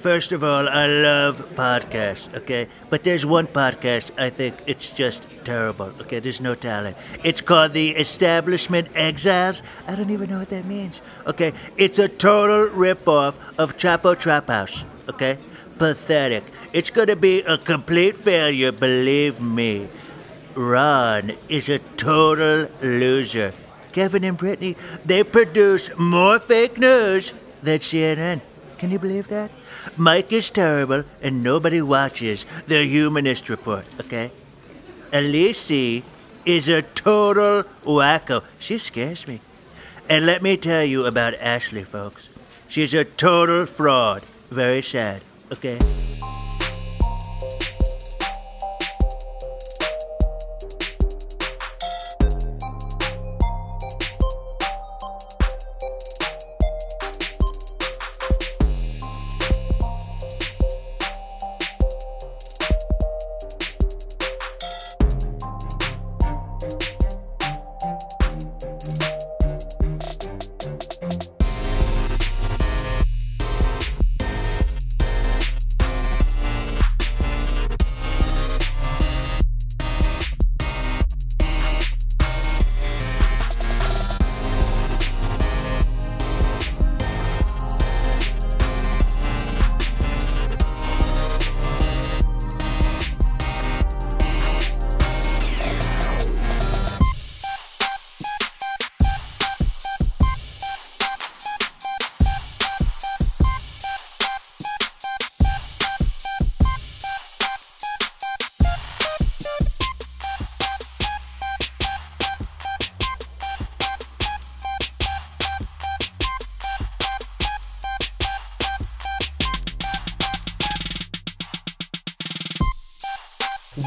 First of all, I love podcasts, okay? But there's one podcast I think it's just terrible, okay? There's no talent. It's called the Establishment Exiles. I don't even know what that means, okay? It's a total ripoff of Chapo Trap House, okay? Pathetic. It's gonna be a complete failure, believe me. Ron is a total loser. Kevin and Brittany, they produce more fake news than CNN. Can you believe that? Mike is terrible and nobody watches the Humanist Report, okay? Elise is a total wacko. She scares me. And let me tell you about Ashley, folks. She's a total fraud. Very sad, okay?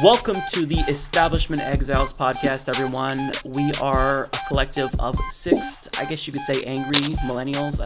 Welcome to the Establishment Exiles podcast, everyone. We are a collective of six, I guess you could say, angry millennials.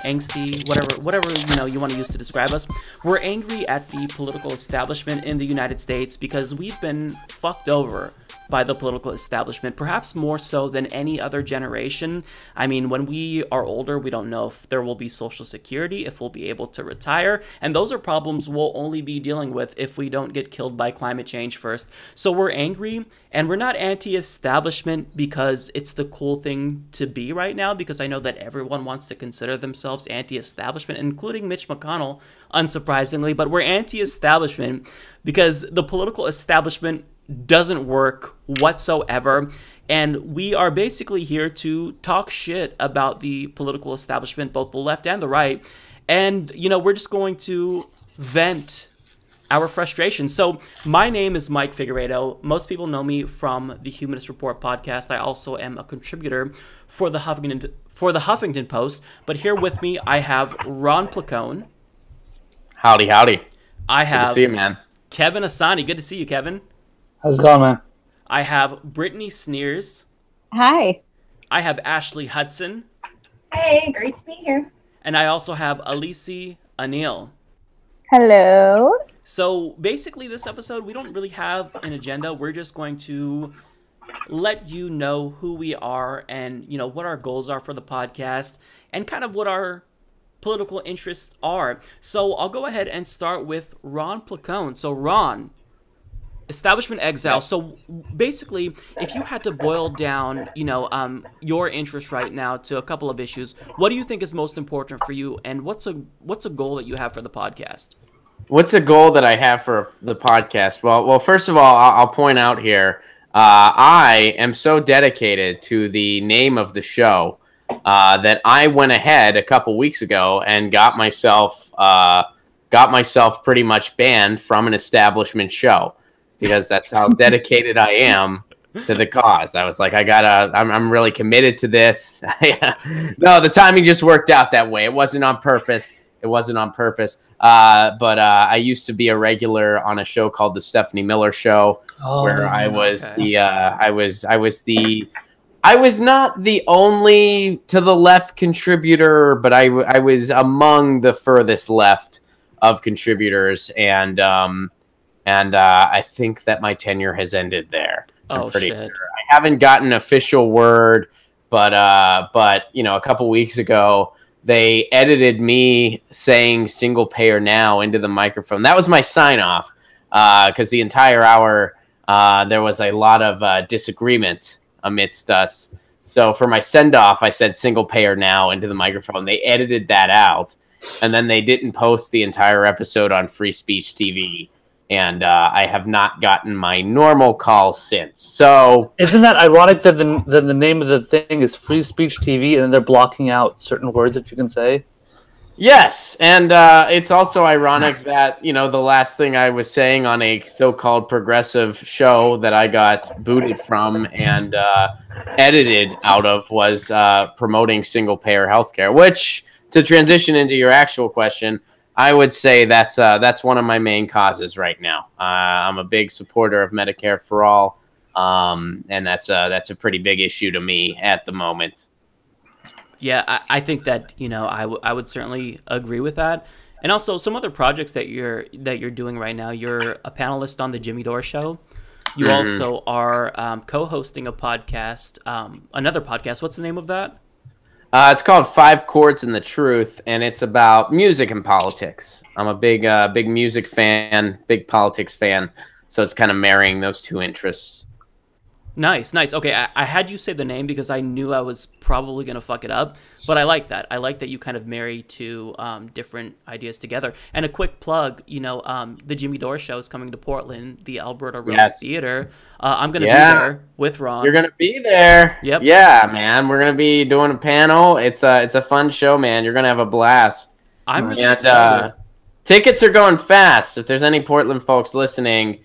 Angsty, whatever you want to use to describe us. We're angry at the political establishment in the United States because we've been fucked over by the political establishment, perhaps more so than any other generation. I mean, when we are older, we don't know if there will be Social Security, if we'll be able to retire, and those are problems we'll only be dealing with if we don't get killed by climate change first. So we're angry, and we're not anti-establishment because it's the cool thing to be right now, because I know that everyone wants to consider themselves anti-establishment, including Mitch McConnell, unsurprisingly, but we're anti-establishment because the political establishment doesn't work whatsoever, and we are basically here to talk shit about the political establishment, both the left and the right, and we're just going to vent our frustration. So my name is Mike Figueredo. Most people know me from the Humanist Report podcast. I also am a contributor for the Huffington Post, but here with me I have Ron Placone. Howdy. I have good to see you, man. Kevin Asani. Good to see you, Kevin. How's it going, man? I have Brittany Sneers. Hi. I have Ashley Hudson. Hey, great to be here. And I also have Elise Anil. Hello. So basically this episode, we don't really have an agenda. We're just going to let you know who we are and, what our goals are for the podcast and kind of what our political interests are. So I'll go ahead and start with Ron Placone. So Ron, Establishment Exile. So basically, if you had to boil down, your interest right now to a couple of issues, what do you think is most important for you, and what's a goal that you have for the podcast? What's a goal that I have for the podcast? Well, first of all, I'll point out here, I am so dedicated to the name of the show that I went ahead a couple weeks ago and got myself pretty much banned from an establishment show, because that's how dedicated I am to the cause. I was like, I'm really committed to this. No, the timing just worked out that way. It wasn't on purpose. But I used to be a regular on a show called The Stephanie Miller Show, where I was I was not the only to the left contributor, but I was among the furthest left of contributors, and I think that my tenure has ended there. I'm pretty sure. I haven't gotten official word, but a couple weeks ago, they edited me saying single payer now into the microphone. That was my sign off, because the entire hour there was a lot of disagreement amidst us. So for my send off, I said single payer now into the microphone. They edited that out, and then they didn't post the entire episode on Free Speech TV. And I have not gotten my normal call since. So isn't that ironic that the name of the thing is Free Speech TV, and then they're blocking out certain words that you can say? Yes, and it's also ironic that, the last thing I was saying on a so-called progressive show that I got booted from and edited out of was promoting single-payer healthcare, which, to transition into your actual question, I would say that's one of my main causes right now. I'm a big supporter of Medicare for all, and that's a pretty big issue to me at the moment. Yeah, I think that I would certainly agree with that, and also some other projects that you're doing right now. You're a panelist on the Jimmy Dore Show. You also are co-hosting a podcast, another podcast. What's the name of that? It's called Five Chords and the Truth, and it's about music and politics. I'm a big music fan, big politics fan, so it's kind of marrying those two interests. Nice. Okay, I had you say the name because I knew I was probably going to fuck it up, but I like that. I like that you kind of marry two different ideas together. And a quick plug, the Jimmy Dore Show is coming to Portland, the Alberta Rose Theater. I'm going to be there with Ron. You're going to be there? Yep. Yeah, man. We're going to be doing a panel. It's a fun show, man. You're going to have a blast. I'm really excited. Tickets are going fast. If there's any Portland folks listening,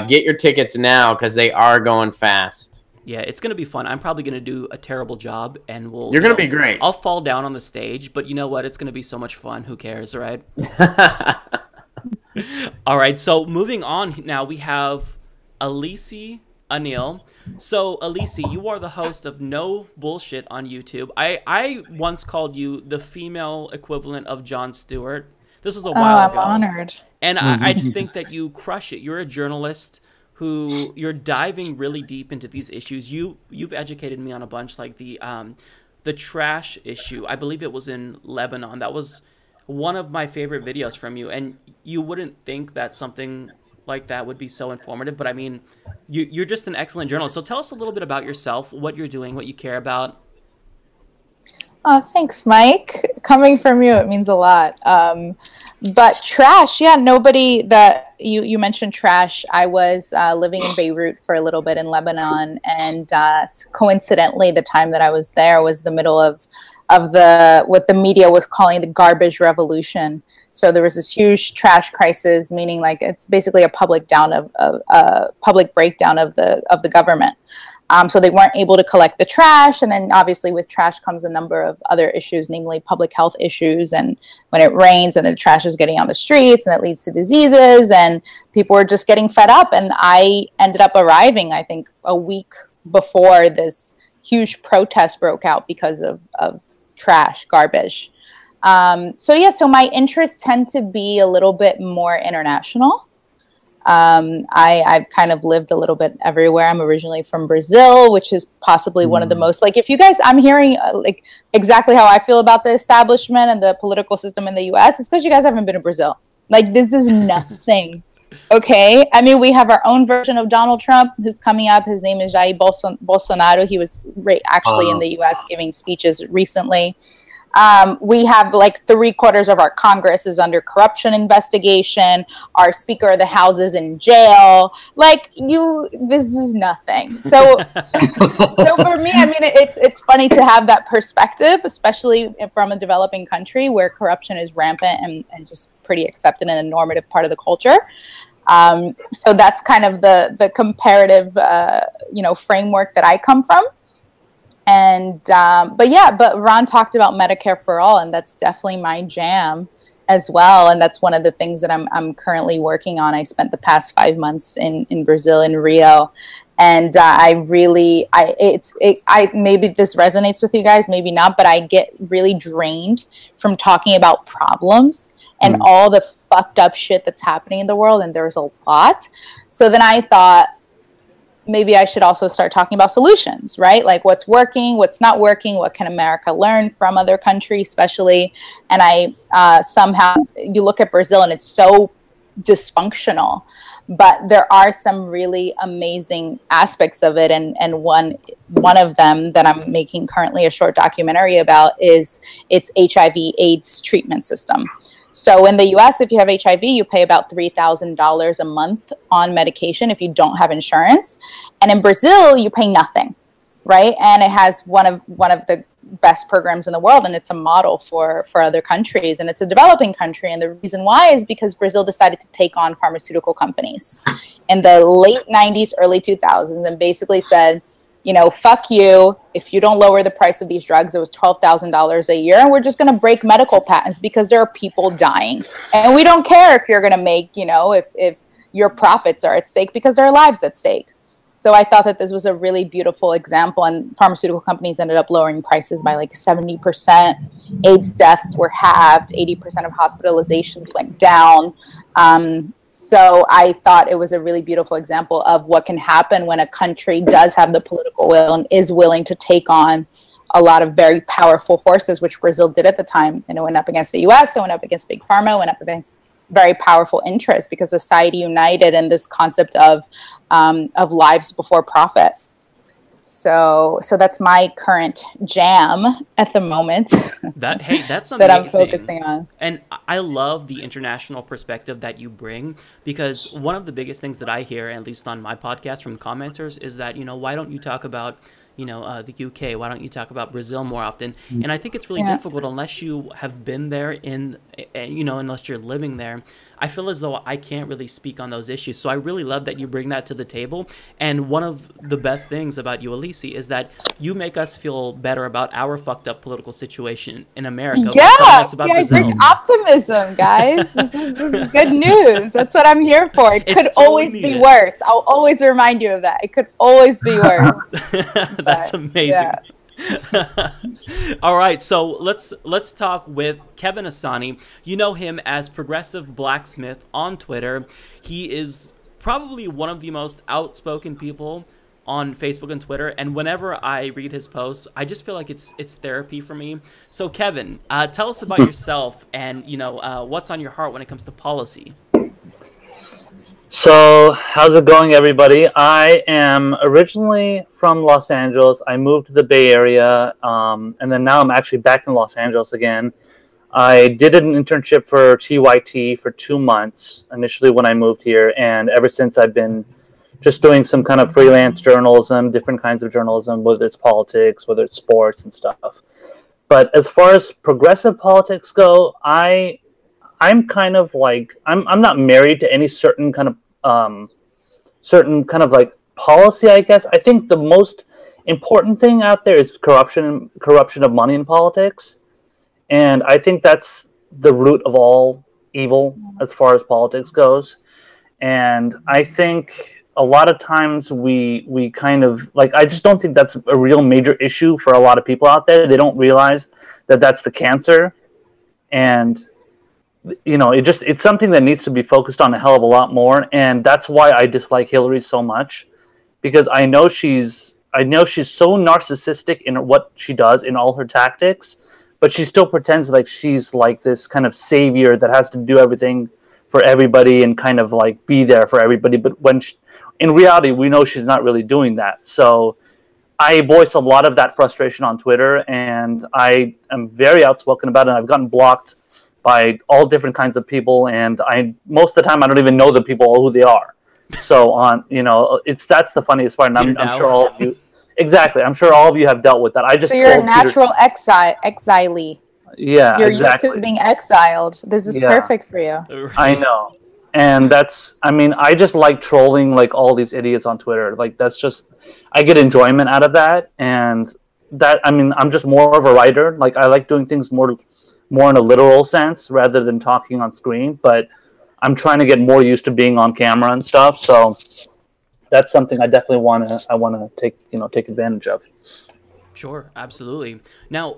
get your tickets now because they are going fast. Yeah, it's going to be fun. I'm probably going to do a terrible job, and You're going to be great. I'll fall down on the stage, but you know what? It's going to be so much fun. Who cares, right? All right, so moving on now, we have Elise Anil. So, Elise, you are the host of No Bullshit on YouTube. I once called you the female equivalent of Jon Stewart. This was a while ago. I'm honored. And I just think that you crush it. You're a journalist you're diving really deep into these issues. You've educated me on a bunch, like the trash issue. I believe it was in Lebanon. That was one of my favorite videos from you. And you wouldn't think that something like that would be so informative, but I mean, you're just an excellent journalist. So tell us a little bit about yourself, what you're doing, what you care about. Oh, thanks, Mike. Coming from you, it means a lot. But trash, nobody that you mentioned trash. I was living in Beirut for a little bit in Lebanon, and coincidentally, the time that I was there was the middle of what the media was calling the garbage revolution. So there was this huge trash crisis, meaning like it's basically a public breakdown of the government. So they weren't able to collect the trash. And then obviously with trash comes a number of other issues, namely public health issues. And when it rains and the trash is getting on the streets, and that leads to diseases, and people were just getting fed up. And I ended up arriving, I think, a week before this huge protest broke out because of trash, garbage. So my interests tend to be a little bit more international. I've kind of lived a little bit everywhere. I'm originally from Brazil, which is possibly one of the most, like, if you guys, I'm hearing like exactly how I feel about the establishment and the political system in the US. It's because you guys haven't been to Brazil. Like, this is nothing. Okay. I mean, we have our own version of Donald Trump who's coming up. His name is Jair Bolsonaro. He was actually in the US giving speeches recently. We have like 3/4 of our Congress is under corruption investigation. Our Speaker of the House is in jail. Like, this is nothing. So, so for me, I mean, it's funny to have that perspective, especially from a developing country where corruption is rampant and just pretty accepted and a normative part of the culture. So that's kind of the comparative, framework that I come from. And, but Ron talked about Medicare for all, and that's definitely my jam as well. And that's one of the things that I'm currently working on. I spent the past 5 months in Brazil, in Rio. And, maybe this resonates with you guys, maybe not, but I get really drained from talking about problems and all the fucked up shit that's happening in the world. And there's a lot. So then I thought, maybe I should also start talking about solutions, right? Like what's working, what's not working, what can America learn from other countries, especially. And I somehow, you look at Brazil and it's so dysfunctional, but there are some really amazing aspects of it. And one of them that I'm making currently a short documentary about is its HIV/AIDS treatment system. So in the US, if you have HIV, you pay about $3,000 a month on medication if you don't have insurance. And in Brazil, you pay nothing, right? And it has one of the best programs in the world, and it's a model for other countries. And it's a developing country. And the reason why is because Brazil decided to take on pharmaceutical companies in the late 90s, early 2000s, and basically said, you know, fuck you. If you don't lower the price of these drugs, it was $12,000 a year. And we're just going to break medical patents because there are people dying. And we don't care if you're going to make, you know, if your profits are at stake, because there are lives at stake. So I thought that this was a really beautiful example. And pharmaceutical companies ended up lowering prices by like 70%. AIDS deaths were halved. 80% of hospitalizations went down. So I thought it was a really beautiful example of what can happen when a country does have the political will and is willing to take on a lot of very powerful forces, which Brazil did at the time. And it went up against the US, it went up against Big Pharma, it went up against very powerful interests, because society united in this concept of lives before profit. So that's my current jam at the moment. That's amazing. That I'm focusing on. And I love the international perspective that you bring, because one of the biggest things that I hear, at least on my podcast from commenters, is that, you know, why don't you talk about, you know, the UK? Why don't you talk about Brazil more often? And I think it's really difficult unless you have been there unless you're living there. I feel as though I can't really speak on those issues. So I really love that you bring that to the table. And one of the best things about you, Elise, is that you make us feel better about our fucked up political situation in America. Yes, I bring optimism, guys. This is good news. That's what I'm here for. It could always be worse. I'll always remind you of that. It could always be worse. That's amazing. Yeah. All right, so let's talk with Kevin Asani. You know him as Progressive Blacksmith on Twitter. He is probably one of the most outspoken people on Facebook and Twitter, and whenever I read his posts, I just feel like it's therapy for me. So Kevin, tell us about yourself and, you know, what's on your heart when it comes to policy. So, how's it going, everybody? I am originally from Los Angeles. I moved to the Bay Area, and then now I'm actually back in Los Angeles again. I did an internship for TYT for 2 months, initially when I moved here, and ever since I've been just doing some kind of freelance journalism, different kinds of journalism, whether it's politics, whether it's sports and stuff. But as far as progressive politics go, I'm kind of like, I'm not married to any certain kind of like policy, I guess. I think the most important thing out there is corruption of money in politics. And I think that's the root of all evil as far as politics goes. And I think a lot of times we kind of, like, I just don't think that's a real major issue for a lot of people out there. They don't realize that that's the cancer. And you know, it's something that needs to be focused on a hell of a lot more, and that's why I dislike Hillary so much, because I know she's so narcissistic in what she does in all her tactics, but she still pretends like she's like this kind of savior that has to do everything for everybody and kind of like be there for everybody. But in reality, we know she's not really doing that. So I voice a lot of that frustration on Twitter, and I am very outspoken about it. And I've gotten blocked by all different kinds of people, and most of the time I don't even know the people who they are. So that's the funniest part. And I'm sure all of you, exactly. I'm sure all of you have dealt with that. So you're a natural exilee. Yeah, you're exactly. used to being exiled. This is perfect for you. I know, and I just like trolling like all these idiots on Twitter. Like I get enjoyment out of that, and I'm just more of a writer. Like I like doing things more in a literal sense rather than talking on screen, but I'm trying to get more used to being on camera and stuff. So that's something I definitely want to take advantage of. Sure, absolutely. Now,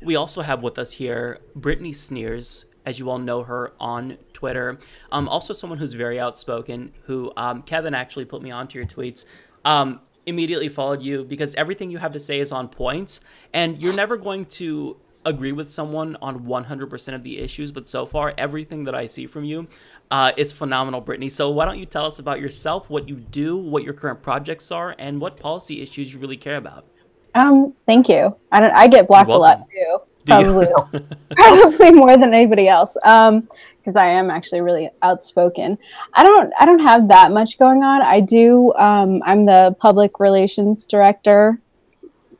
we also have with us here Brittany Sneers, as you all know her on Twitter. Also someone who's very outspoken, who Kevin actually put me onto your tweets. immediately followed you because everything you have to say is on point, and you're never going to agree with someone on 100% of the issues, but so far everything that I see from you is phenomenal, Brittany. So why don't you tell us about yourself, what you do, what your current projects are, and what policy issues you really care about? Thank you. I get blocked a lot too. Probably probably more than anybody else. Because I am actually really outspoken. I don't have that much going on. I do. I'm the public relations director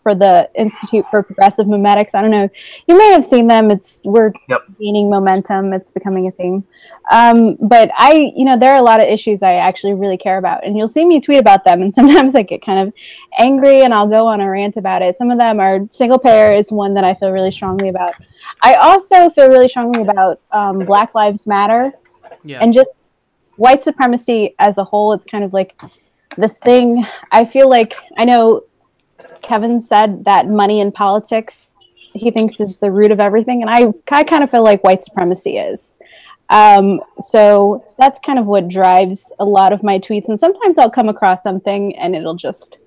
for the Institute for Progressive Memetics. I don't know. You may have seen them. We're gaining momentum. It's becoming a thing. But there are a lot of issues I actually really care about, and you'll see me tweet about them. And sometimes I get kind of angry, and I'll go on a rant about it. Some of them are single payer is one that I feel really strongly about. I also feel really strongly about Black Lives Matter, and just white supremacy as a whole. It's kind of like this thing. I feel like I know. Kevin said that money in politics, he thinks, is the root of everything. And I kind of feel like white supremacy is. So that's kind of what drives a lot of my tweets. And sometimes I'll come across something and it'll just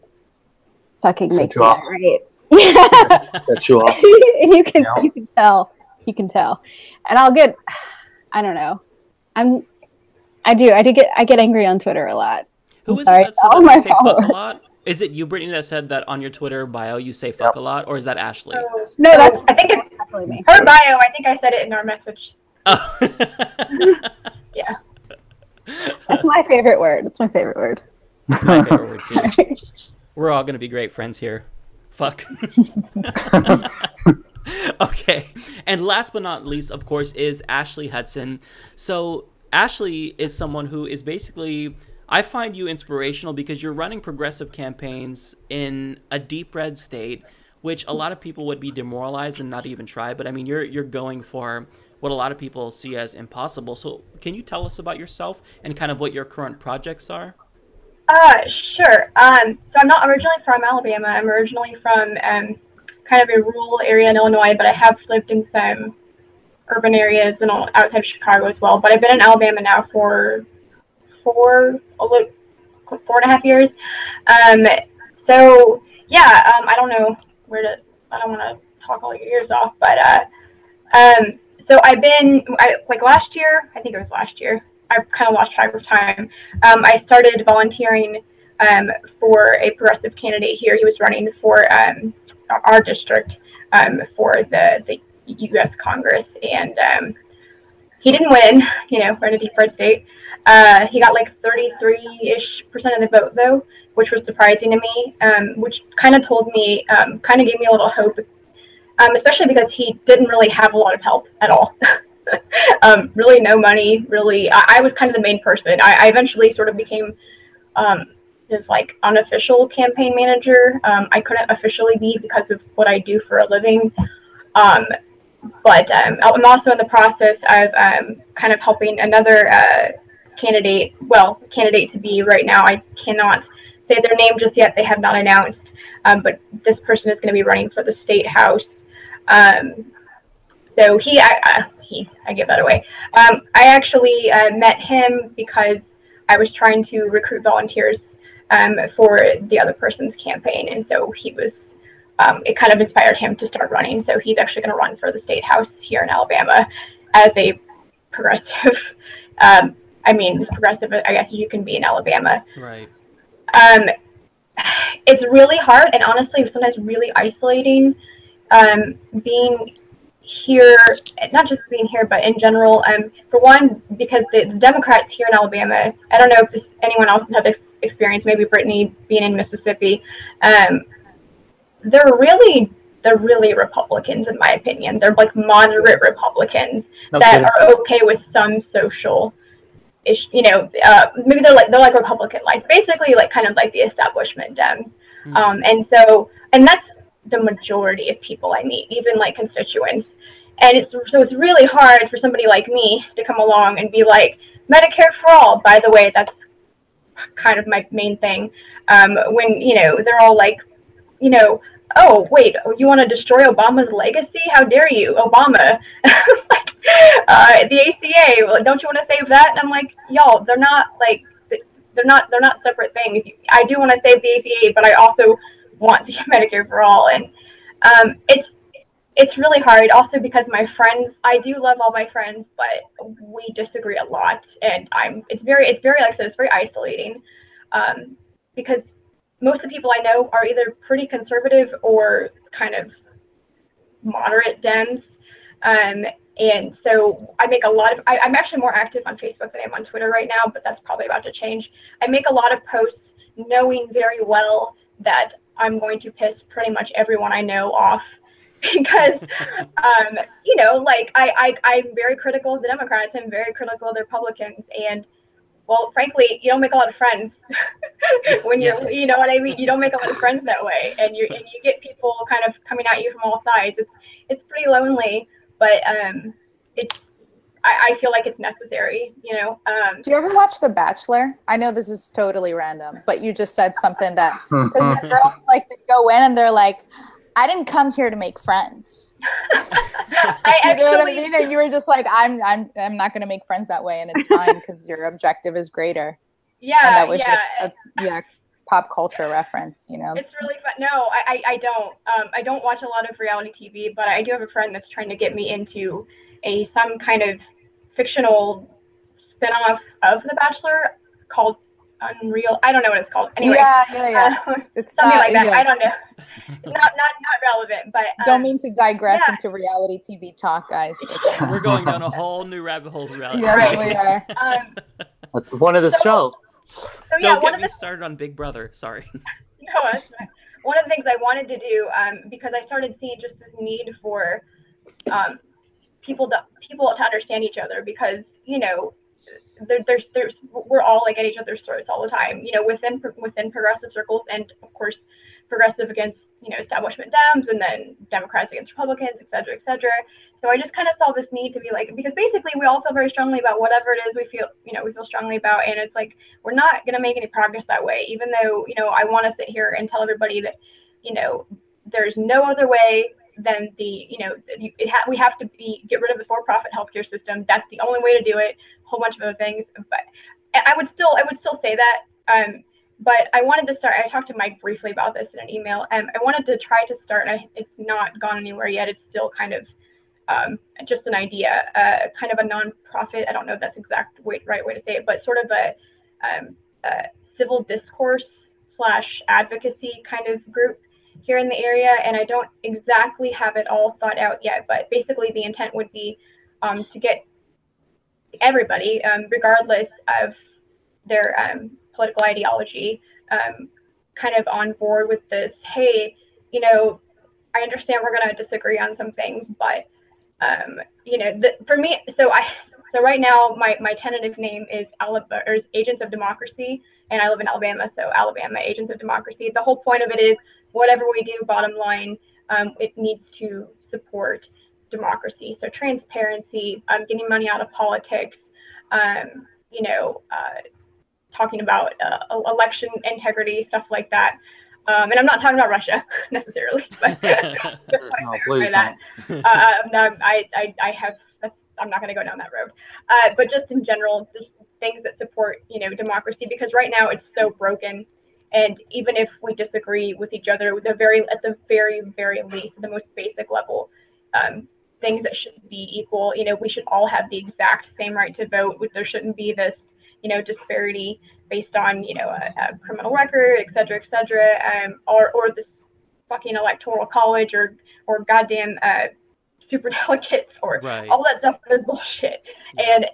fucking make me mad, right? Yeah. Set you off. You can tell. You can tell. And I'll get, I don't know. I get angry on Twitter a lot. Who is it that said that you say fuck a lot? Is it you, Brittany, that said that on your Twitter bio you say fuck a lot, or is that Ashley? No, I think it's definitely me. her bio. I think I said it in our message. Oh. Yeah. That's my favorite word. It's my favorite word. It's my favorite word too. We're all gonna be great friends here. Fuck. Okay. And last but not least, of course, is Ashley Hudson. So Ashley is someone who is basically, I find you inspirational because you're running progressive campaigns in a deep red state, which a lot of people would be demoralized and not even try. But I mean, you're going for what a lot of people see as impossible. So can you tell us about yourself and kind of what your current projects are? Sure. So I'm not originally from Alabama. I'm originally from kind of a rural area in Illinois, but I have lived in some urban areas and outside of Chicago as well. But I've been in Alabama now for 4.5 years. So yeah, I don't know I don't want to talk all your ears off, but so like last year, I think it was last year, I kind of lost track of time. I started volunteering for a progressive candidate here. He was running for our district for the U.S. Congress, and he didn't win. We're in a deep red state. He got like 33-ish% of the vote, though, which was surprising to me, which kind of told me, kind of gave me a little hope, especially because he didn't really have a lot of help at all. Really no money, really. I was kind of the main person. I eventually sort of became his like unofficial campaign manager. I couldn't officially be because of what I do for a living. But I'm also in the process of kind of helping another candidate to be right now. I cannot say their name just yet. They have not announced. But this person is going to be running for the state house. So I give that away. I actually met him because I was trying to recruit volunteers for the other person's campaign. And so he was, it kind of inspired him to start running. So he's actually going to run for the state house here in Alabama as a progressive. I mean, as progressive, I guess you can be in Alabama. Right. It's really hard and honestly sometimes really isolating being here, not just being here, but in general. For one, because the Democrats here in Alabama, I don't know if anyone else has had this experience, maybe Brittany being in Mississippi, they're really Republicans, in my opinion. They're like moderate Republicans that are okay with some social issue, maybe they're like Republican, like basically like kind of like the establishment Dems. And that's the majority of people I meet, even like constituents. And it's really hard for somebody like me to come along and be like, Medicare for all, by the way, that's kind of my main thing. When, they're all like, oh, wait, you want to destroy Obama's legacy? How dare you, Obama? The ACA, don't you want to save that? And I'm like, y'all, they're not like, they're not separate things. I do want to save the ACA, but I also want to get Medicare for all, and it's really hard. Also because my friends, I do love all my friends, but we disagree a lot, and it's very like I said, it's very isolating, because most of the people I know are either pretty conservative or kind of moderate Dems. And so I make a lot of, I'm actually more active on Facebook than I am on Twitter right now, but that's probably about to change. I make a lot of posts knowing very well that I'm going to piss pretty much everyone I know off because, you know, like I'm very critical of the Democrats. I'm very critical of the Republicans. And well, frankly, you don't make a lot of friends when you're, you know what I mean? You don't make a lot of friends that way. And you get people kind of coming at you from all sides. It's pretty lonely. But I feel like it's necessary, you know. Do you ever watch The Bachelor? I know this is totally random, but you just said something that, because the girls like they go in and they're like, I didn't come here to make friends. You know what I mean? And you were just like, I'm not going to make friends that way, and it's fine because your objective is greater. Yeah, and that was just a pop culture reference, you know. It's really fun. No, I don't. I don't watch a lot of reality TV, but I do have a friend that's trying to get me into some kind of fictional spinoff of The Bachelor called Unreal. I don't know what it's called. Anyway, yeah. It's something like that. I don't know. Not relevant, but don't mean to digress into reality TV talk, guys. We're going down a whole new rabbit hole of reality. Yes, we are. That's the point of the show. So yeah, don't get me started on Big Brother. Sorry. No, that's fine. One of the things I wanted to do, because I started seeing just this need for people to understand each other, because you know, there's we're all like at each other's throats all the time, you know, within progressive circles, and of course progressive against, you know, establishment Dems, and then Democrats against Republicans, et cetera, et cetera. So I just kind of saw this need to be like, because basically we all feel very strongly about whatever it is we feel strongly about, and it's like we're not going to make any progress that way, even though, you know, I want to sit here and tell everybody that, you know, there's no other way than the, you know, we have to get rid of the for-profit healthcare system. That's the only way to do it. A whole bunch of other things, but I would still say that. But I wanted to start. I talked to Mike briefly about this in an email, and I wanted to try to start. And it's not gone anywhere yet. It's still kind of just an idea, kind of a nonprofit. I don't know if that's right way to say it, but sort of a civil discourse / advocacy kind of group here in the area. And I don't exactly have it all thought out yet, but basically the intent would be to get everybody, regardless of their political ideology, kind of on board with this. Hey, you know, I understand we're going to disagree on some things, but you know, for me, so right now my tentative name is Agents of Democracy, and I live in Alabama, so Alabama Agents of Democracy. The whole point of it is whatever we do, bottom line, it needs to support democracy. So transparency, getting money out of politics, you know, talking about election integrity, stuff like that. And I'm not talking about Russia necessarily, but I'm not going to go down that road. But just in general, just things that support, you know, democracy, because right now it's so broken. And even if we disagree with each other, at the very least, the most basic level, things that should be equal. You know, we should all have the exact same right to vote. There shouldn't be this, you know, disparity based on, you know, a criminal record, et cetera, or this fucking electoral college or goddamn super delegates or all that stuff is bullshit. And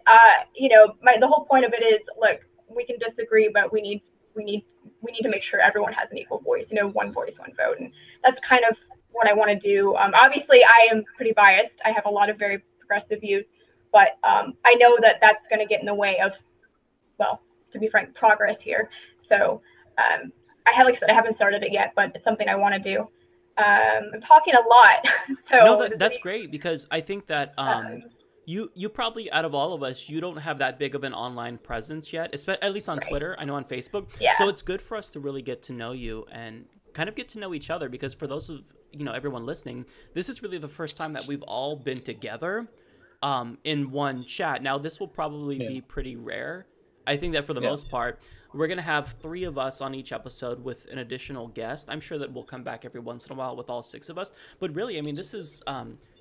you know, the whole point of it is, look, we can disagree, but we need to make sure everyone has an equal voice. You know, one voice, one vote, and that's kind of what I want to do. Obviously, I am pretty biased. I have a lot of very progressive views, but I know that that's going to get in the way of, well, to be frank, progress here. So like I said, I haven't started it yet, but it's something I want to do. I'm talking a lot. So no, that's great, because I think that you probably, out of all of us, you don't have that big of an online presence yet, at least on Twitter. I know on Facebook. Yeah. So it's good for us to really get to know you and kind of get to know each other, because for those of, you know, everyone listening, this is really the first time that we've all been together in one chat. Now, this will probably be pretty rare. I think that for the most part, we're going to have 3 of us on each episode with an additional guest. I'm sure that we'll come back every once in a while with all 6 of us. But really, I mean, this is,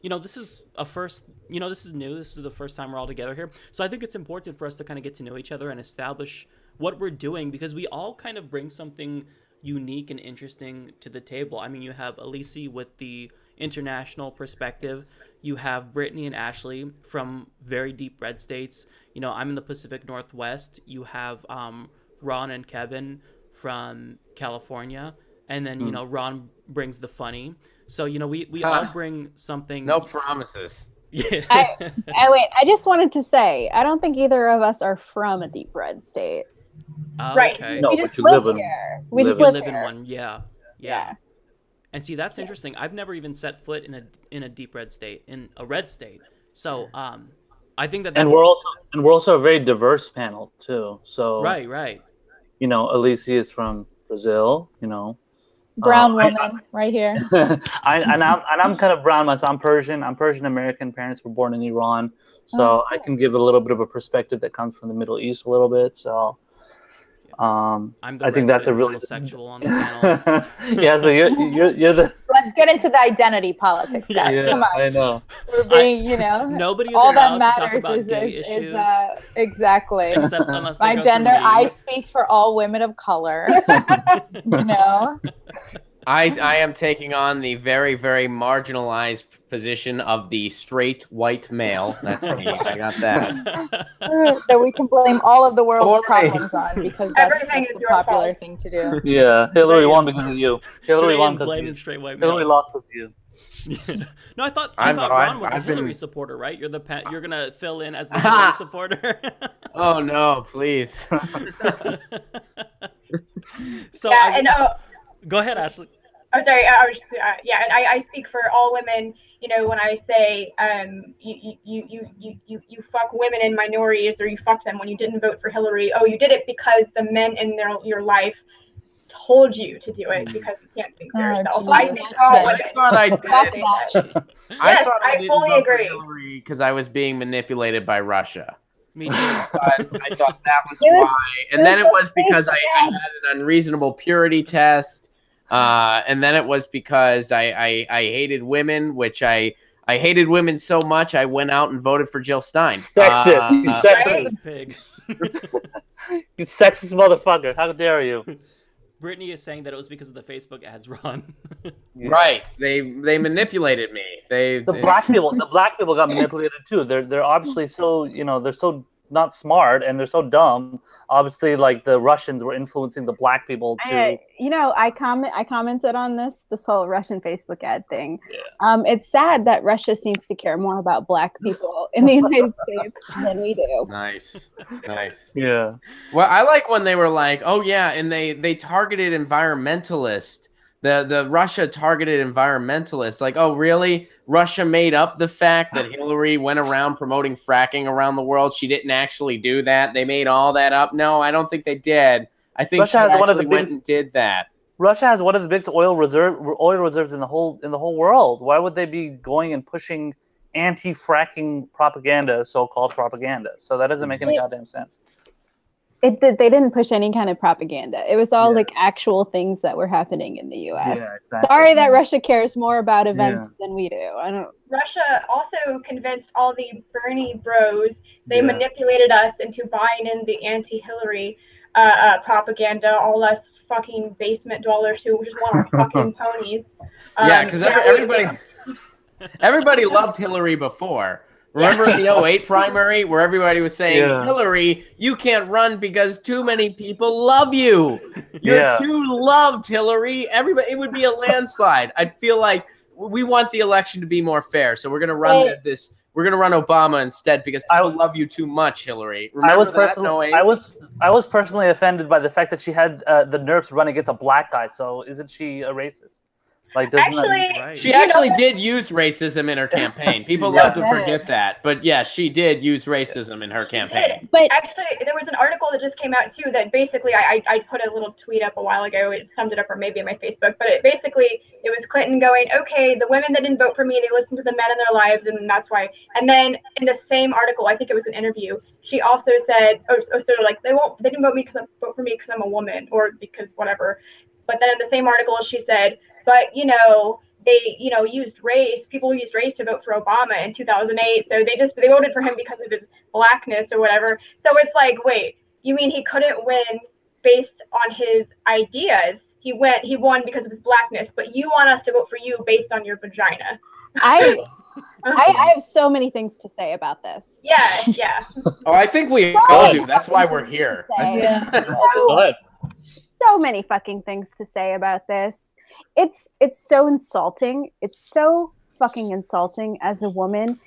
this is a first, this is new. This is the first time we're all together here. So I think it's important for us to kind of get to know each other and establish what we're doing, because we all kind of bring something unique and interesting to the table. I mean, you have Elise with the international perspective. You have Brittany and Ashley from very deep red states. I'm in the Pacific Northwest. You have Ron and Kevin from California. And then, Ron brings the funny. So, we all bring something. No promises. Yeah. Wait, I just wanted to say, I don't think either of us are from a deep red state. Right. Okay. No, We but just you live live in. here. We just live live in here. one. Yeah. And see, that's interesting. I've never even set foot in a deep red state, in a red state. So, I think that. And we're also a very diverse panel too. So Right. Elise is from Brazil. Brown woman right here. I'm kind of brown myself. I'm Persian. I'm Persian American. Parents were born in Iran, so I can give a little bit of a perspective that comes from the Middle East a little bit. So. I think that's a really homosexual on the panel. Yeah, so you're the. Let's get into the identity politics, guys. Yeah, Come on. I know. We're being, Nobody's all allowed that to talk matters about is gay issues. exactly. Except unless they My go through gender, me. I speak for all women of color. I am taking on the very, very marginalized position of the straight white male. That's me. I got that. That we can blame all of the world's Or me. problems on, because that's Everything is the your popular fault. thing to do. Yeah, Hillary Today won because of you. Hillary Today won I'm because of blaming you. straight white Hillary males. lost with you. No, I thought I've- Ron was I've a been- Hillary supporter, right? You're gonna fill in as the Hillary supporter. Oh no, please. So Yeah, and go ahead, Ashley. I'm sorry. I was just, and I speak for all women. When I say you fuck women and minorities, or you fucked them when you didn't vote for Hillary. Oh, you did it because the men in your life told you to do it, because you can't think for yourself. I Jesus speak for all Christ. women. I thought I did. that. Yes, thought I didn't fully vote for agree. Hillary because I was being manipulated by Russia. Me too. But I thought that was It was- why. And then it was because I had an unreasonable purity test. And then it was because I hated women, which I hated women so much I went out and voted for Jill Stein. Sexist. You sexist. Pig. You sexist motherfucker. How dare you? Brittany is saying that it was because of the Facebook ads, Ron. Right. They manipulated me. The black people got manipulated too. They're obviously so they're so not smart and they're so dumb. Obviously, like the Russians were influencing the black people to. I commented on this whole Russian Facebook ad thing. Yeah. It's sad that Russia seems to care more about black people in the United States than we do. Nice. Yeah. Well, I like when they were like, oh yeah, and they targeted environmentalists. The Russia targeted environmentalists. Like, oh really? Russia made up the fact that Hillary went around promoting fracking around the world. She didn't actually do that. They made all that up. No, I don't think they did. I think Russia she has one of the actually went biggest- and did that. Russia has one of the biggest oil reserves in the whole world. Why would they be going and pushing anti-fracking propaganda, so-called propaganda? So that doesn't make any goddamn sense. They didn't push any kind of propaganda. It was all like actual things that were happening in the U.S. Yeah, exactly. Sorry that Russia cares more about events than we do. I don't. Russia also convinced all the Bernie bros. They manipulated us into buying in the anti-Hillary propaganda. All us fucking basement dwellers who just want our fucking ponies. Because everybody loved Hillary before. Remember in the 08 primary where everybody was saying, Hillary, you can't run because too many people love you. You're too loved, Hillary. Everybody, it would be a landslide. I'd feel like we want the election to be more fair, so we're gonna run this. We're gonna run Obama instead because people love you too much, Hillary. Remember I was personally offended by the fact that she had the nerves to run against a black guy. So isn't she a racist? Like, doesn't Actually, that... She actually did use racism in her campaign. People love to forget that. But yeah, she did use racism in her campaign. But actually, there was an article that just came out too that basically I put a little tweet up a while ago. It summed it up, or maybe in my Facebook. But it was Clinton going, okay, the women that didn't vote for me, they listened to the men in their lives, and that's why. And then in the same article, I think it was an interview, she also said, sort of like, they didn't vote for me because I'm a woman or because whatever. But then in the same article, she said, but they used race. People used race to vote for Obama in 2008. So they voted for him because of his blackness or whatever. So it's like, wait, you mean he couldn't win based on his ideas? He won because of his blackness, but you want us to vote for you based on your vagina. I have so many things to say about this. Yeah. Oh, I think we all do. That's why we're here. Go ahead. So many fucking things to say about this. It's so insulting. It's so fucking insulting as a woman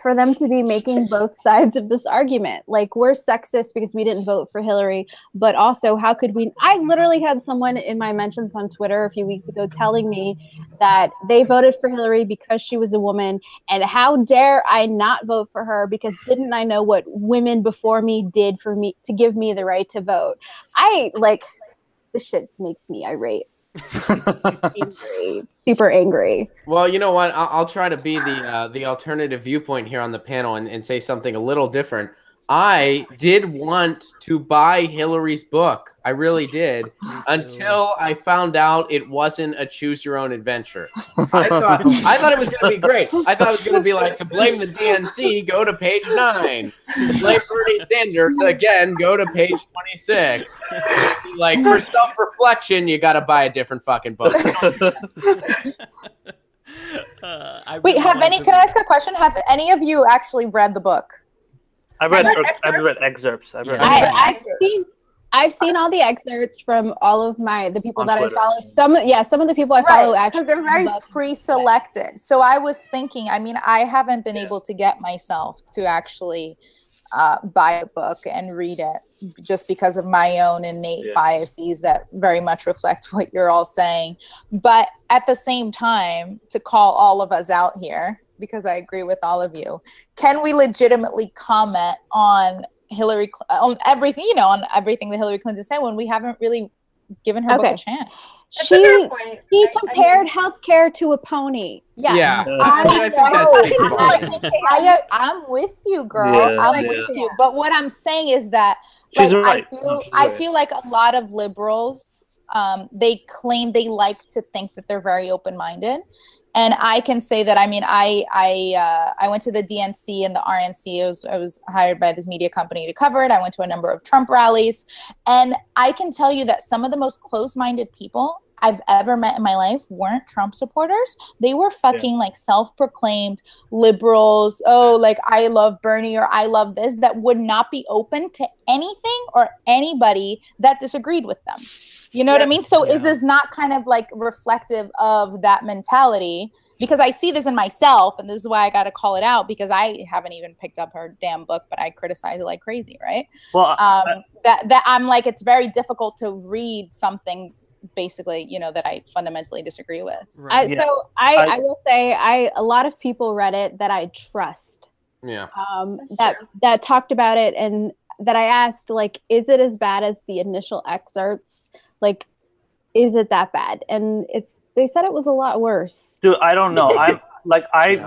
for them to be making both sides of this argument. Like, we're sexist because we didn't vote for Hillary, but also how could we? I literally had someone in my mentions on Twitter a few weeks ago telling me that they voted for Hillary because she was a woman, and how dare I not vote for her because didn't I know what women before me did for me to give me the right to vote? This shit makes me irate. Angry, super angry. Well, you know what? I'll try to be the alternative viewpoint here on the panel and say something a little different. I did want to buy Hillary's book. I really did, until I found out it wasn't a choose your own adventure. I thought it was going to be great. I thought it was going to be like, to blame the DNC, go to page 9. To blame Bernie Sanders, again, go to page 26. Like, for self-reflection, you got to buy a different fucking book. Wait, can I ask a question? Have any of you actually read the book? I've read excerpts. I've seen all the excerpts from all of the people On that Twitter. I follow. Some of the people I follow actually, because they're very pre-selected. So I was thinking, I mean, I haven't been able to get myself to actually buy the book and read it, just because of my own innate biases that very much reflect what you're all saying. But at the same time, to call all of us out here, because I agree with all of you, can we legitimately comment on on everything, on everything that Hillary Clinton said when we haven't really given her book a chance? She compared healthcare to a pony. Yeah. I think that's I'm with you, girl. I'm with you. But what I'm saying is that, like, I feel like a lot of liberals, they claim they like to think that they're very open-minded. And I can say that, I mean, I went to the DNC and the RNC. I was hired by this media company to cover it. I went to a number of Trump rallies. And I can tell you that some of the most close-minded people I've ever met in my life weren't Trump supporters. They were fucking like self-proclaimed liberals. Oh, like, I love Bernie, or I love this, that would not be open to anything or anybody that disagreed with them. You know what I mean? So is this not kind of like reflective of that mentality? Because I see this in myself, and this is why I got to call it out, because I haven't even picked up her damn book, but I criticize it like crazy, right? Well, that I'm like, it's very difficult to read something basically, that I fundamentally disagree with. Right. So I will say, a lot of people read it that I trust. Yeah. That talked about it, and that I asked, like, is it as bad as the initial excerpts? Like, is it that bad? And they said it was a lot worse. Dude, I don't know.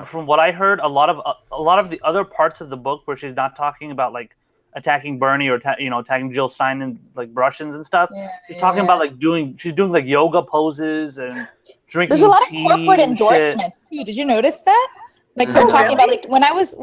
From what I heard, a lot of the other parts of the book where she's not talking about like attacking Bernie or attacking Jill Stein and like Russians and stuff. She's talking about like she's doing like yoga poses and drinking. There's a lot of tea corporate endorsements too. Did you notice that? Like, they're talking about, like, when I was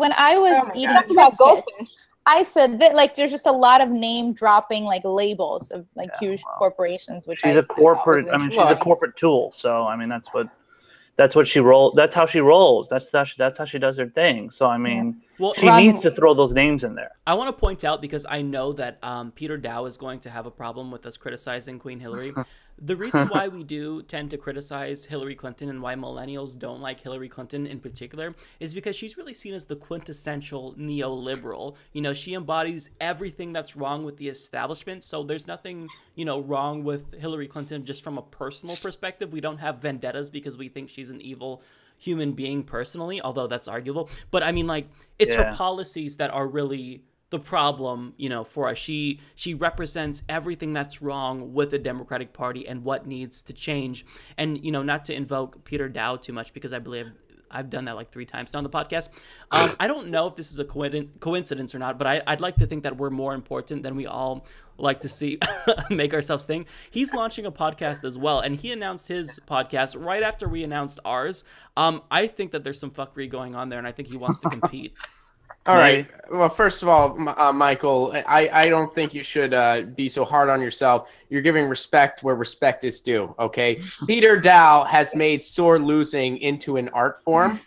eating biscuits, I said that, like, there's just a lot of name dropping, like, labels of like huge corporations. Which she's a corporate. She's a corporate tool. So I mean, that's what she rolls. That's how she rolls. That's how she does her thing. So I mean, Well, she needs to throw those names in there. I want to point out, because I know that Peter Dow is going to have a problem with us criticizing Queen Hillary. The reason why we do tend to criticize Hillary Clinton and why millennials don't like Hillary Clinton in particular is because she's really seen as the quintessential neoliberal. You know, she embodies everything that's wrong with the establishment. So there's nothing, you know, wrong with Hillary Clinton just from a personal perspective. We don't have vendettas because we think she's an evil human being personally, although that's arguable. But I mean, like, it's her policies that are really the problem, you know, for us. She represents everything that's wrong with the Democratic Party and what needs to change. And, you know, not to invoke Peter Dow too much, because I believe I've done that like 3 times now on the podcast. I don't know if this is a coincidence or not, but I'd like to think that we're more important than we all like to see make ourselves think. He's launching a podcast as well, and he announced his podcast right after we announced ours. I think that there's some fuckery going on there, and I think he wants to compete. All right. Well, first of all, Michael, I don't think you should be so hard on yourself. You're giving respect where respect is due, okay? Peter Dow has made sore losing into an art form.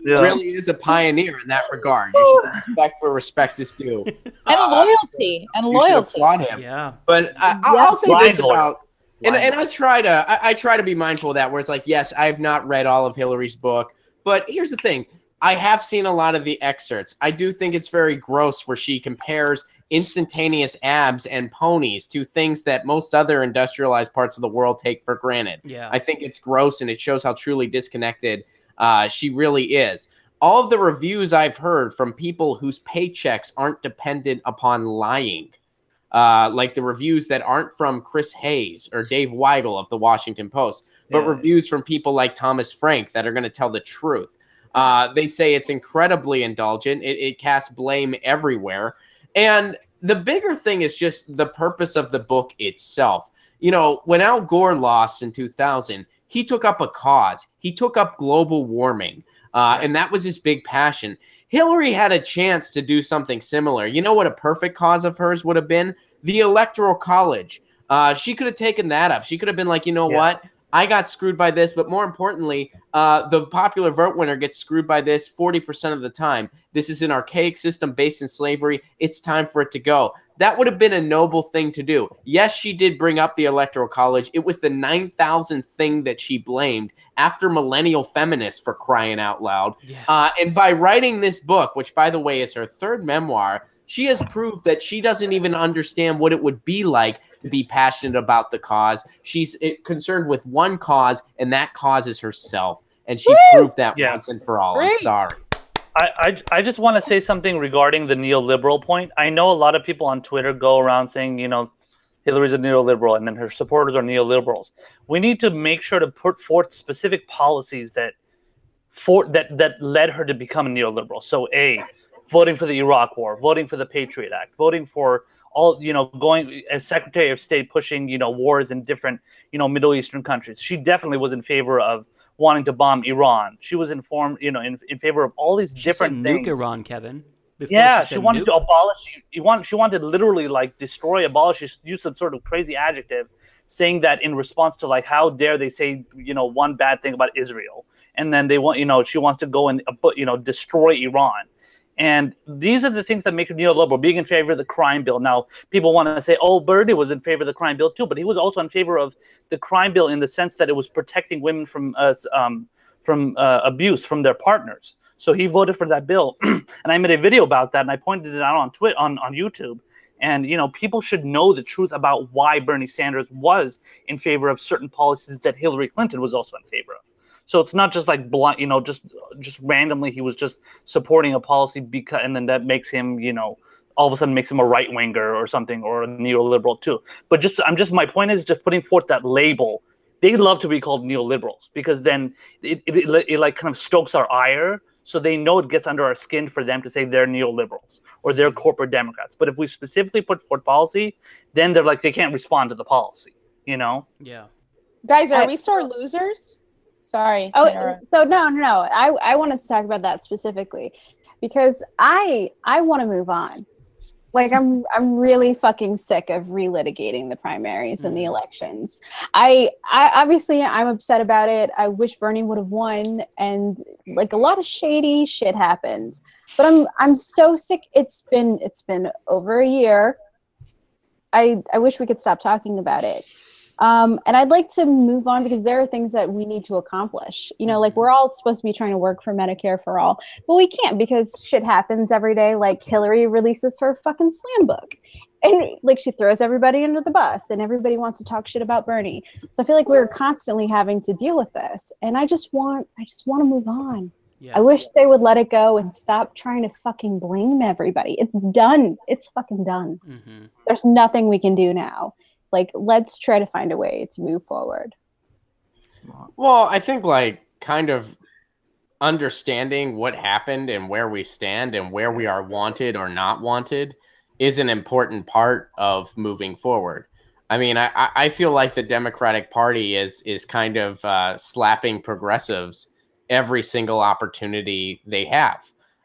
Really is a pioneer in that regard. You should respect where respect is due. And loyalty. And you loyalty. should applaud him. Yeah. But I'll say this about... And I try to be mindful of that, where it's like, yes, I've not read all of Hillary's book, but here's the thing. I have seen a lot of the excerpts. I do think it's very gross where she compares instantaneous abs and ponies to things that most other industrialized parts of the world take for granted. Yeah. I think it's gross, and it shows how truly disconnected she really is. All of the reviews I've heard from people whose paychecks aren't dependent upon lying, like the reviews that aren't from Chris Hayes or Dave Weigel of the Washington Post, but reviews from people like Thomas Frank that are going to tell the truth. They say it's incredibly indulgent. It casts blame everywhere. And the bigger thing is just the purpose of the book itself. You know, when Al Gore lost in 2000, he took up a cause. He took up global warming. And that was his big passion. Hillary had a chance to do something similar. You know what a perfect cause of hers would have been? The Electoral College. She could have taken that up. She could have been like, you know what? I got screwed by this, but more importantly, the popular vote winner gets screwed by this 40% of the time. This is an archaic system based in slavery. It's time for it to go. That would have been a noble thing to do. Yes, she did bring up the Electoral College. It was the 9,000th thing that she blamed after millennial feminists, for crying out loud. Yeah. And by writing this book, which, by the way, is her 3rd memoir, she has proved that she doesn't even understand what it would be like to be passionate about the cause. She's concerned with one cause, and that cause is herself. And she proved that once and for all. I'm sorry. I just want to say something regarding the neoliberal point. I know a lot of people on Twitter go around saying, you know, Hillary's a neoliberal and then her supporters are neoliberals. We need to make sure to put forth specific policies that led her to become a neoliberal. So voting for the Iraq War, voting for the Patriot Act, voting for all, you know, going as Secretary of State, pushing, you know, wars in different, you know, Middle Eastern countries. She definitely was in favor of wanting to bomb Iran. She was informed, you know, in favor of all these different things. Nuke Iran, Kevin. She wanted to abolish. She wanted to literally like destroy, abolish. She used some sort of crazy adjective, saying that in response to like, how dare they say, you know, one bad thing about Israel, and then they want, you know, she wants to go and you know, destroy Iran. And these are the things that make her neoliberal, being in favor of the crime bill. Now, people want to say, oh, Bernie was in favor of the crime bill too, but he was also in favor of the crime bill in the sense that it was protecting women from abuse from their partners. So he voted for that bill. And I made a video about that, and I pointed it out on Twitter, on YouTube. And, you know, people should know the truth about why Bernie Sanders was in favor of certain policies that Hillary Clinton was also in favor of. So it's not just like blind, you know, just randomly he was just supporting a policy because, and then that makes him, you know, all of a sudden makes him a right winger or something, or a neoliberal too. But my point is just putting forth that label. They love to be called neoliberals because then it like kind of stokes our ire, so they know it gets under our skin for them to say they're neoliberals or they're corporate Democrats. But if we specifically put forth policy, then they're like they can't respond to the policy, you know? Yeah. Guys, are we sore losers? Sorry. So no. I wanted to talk about that specifically because I want to move on. Like I'm really fucking sick of relitigating the primaries and the elections. I obviously I'm upset about it. I wish Bernie would have won, and like a lot of shady shit happened. But I'm so sick. It's been over a year. I wish we could stop talking about it. And I'd like to move on because there are things that we need to accomplish. You know, like we're all supposed to be trying to work for Medicare for all, but we can't because shit happens every day. Like Hillary releases her fucking slam book and like she throws everybody under the bus and everybody wants to talk shit about Bernie. So I feel like we're constantly having to deal with this. And I just want to move on. Yeah. I wish they would let it go and stop trying to fucking blame everybody. It's done. It's fucking done. There's nothing we can do now. Like, let's try to find a way to move forward. Well, I think, like, kind of understanding what happened and where we stand and where we are wanted or not wanted is an important part of moving forward. I mean, I feel like the Democratic Party is kind of slapping progressives every single opportunity they have.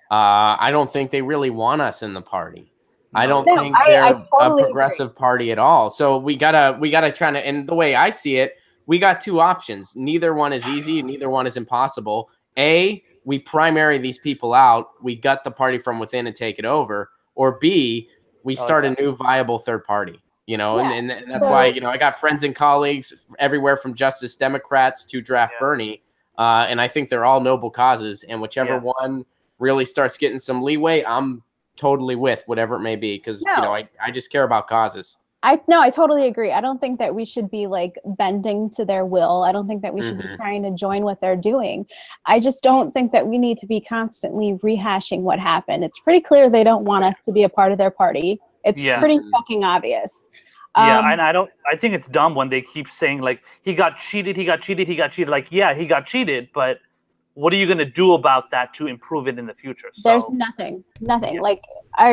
I don't think they really want us in the party. I don't think they're a progressive party at all. So we gotta try to, and the way I see it, we got two options. Neither one is easy. Neither one is impossible. A, we primary these people out. We gut the party from within and take it over. Or B, we start a new viable third party. You know, and that's why, you know, I got friends and colleagues everywhere from Justice Democrats to draft Bernie. And I think they're all noble causes. And whichever one really starts getting some leeway, I'm totally with whatever it may be, because you know I just care about causes. I totally agree. I don't think that we should be like bending to their will. I don't think that we should be trying to join what they're doing. I just don't think that we need to be constantly rehashing what happened. It's pretty clear they don't want us to be a part of their party. It's pretty fucking obvious. And I think it's dumb when they keep saying like he got cheated. Like, yeah, he got cheated, but what are you going to do about that to improve it in the future? So, there's nothing. Like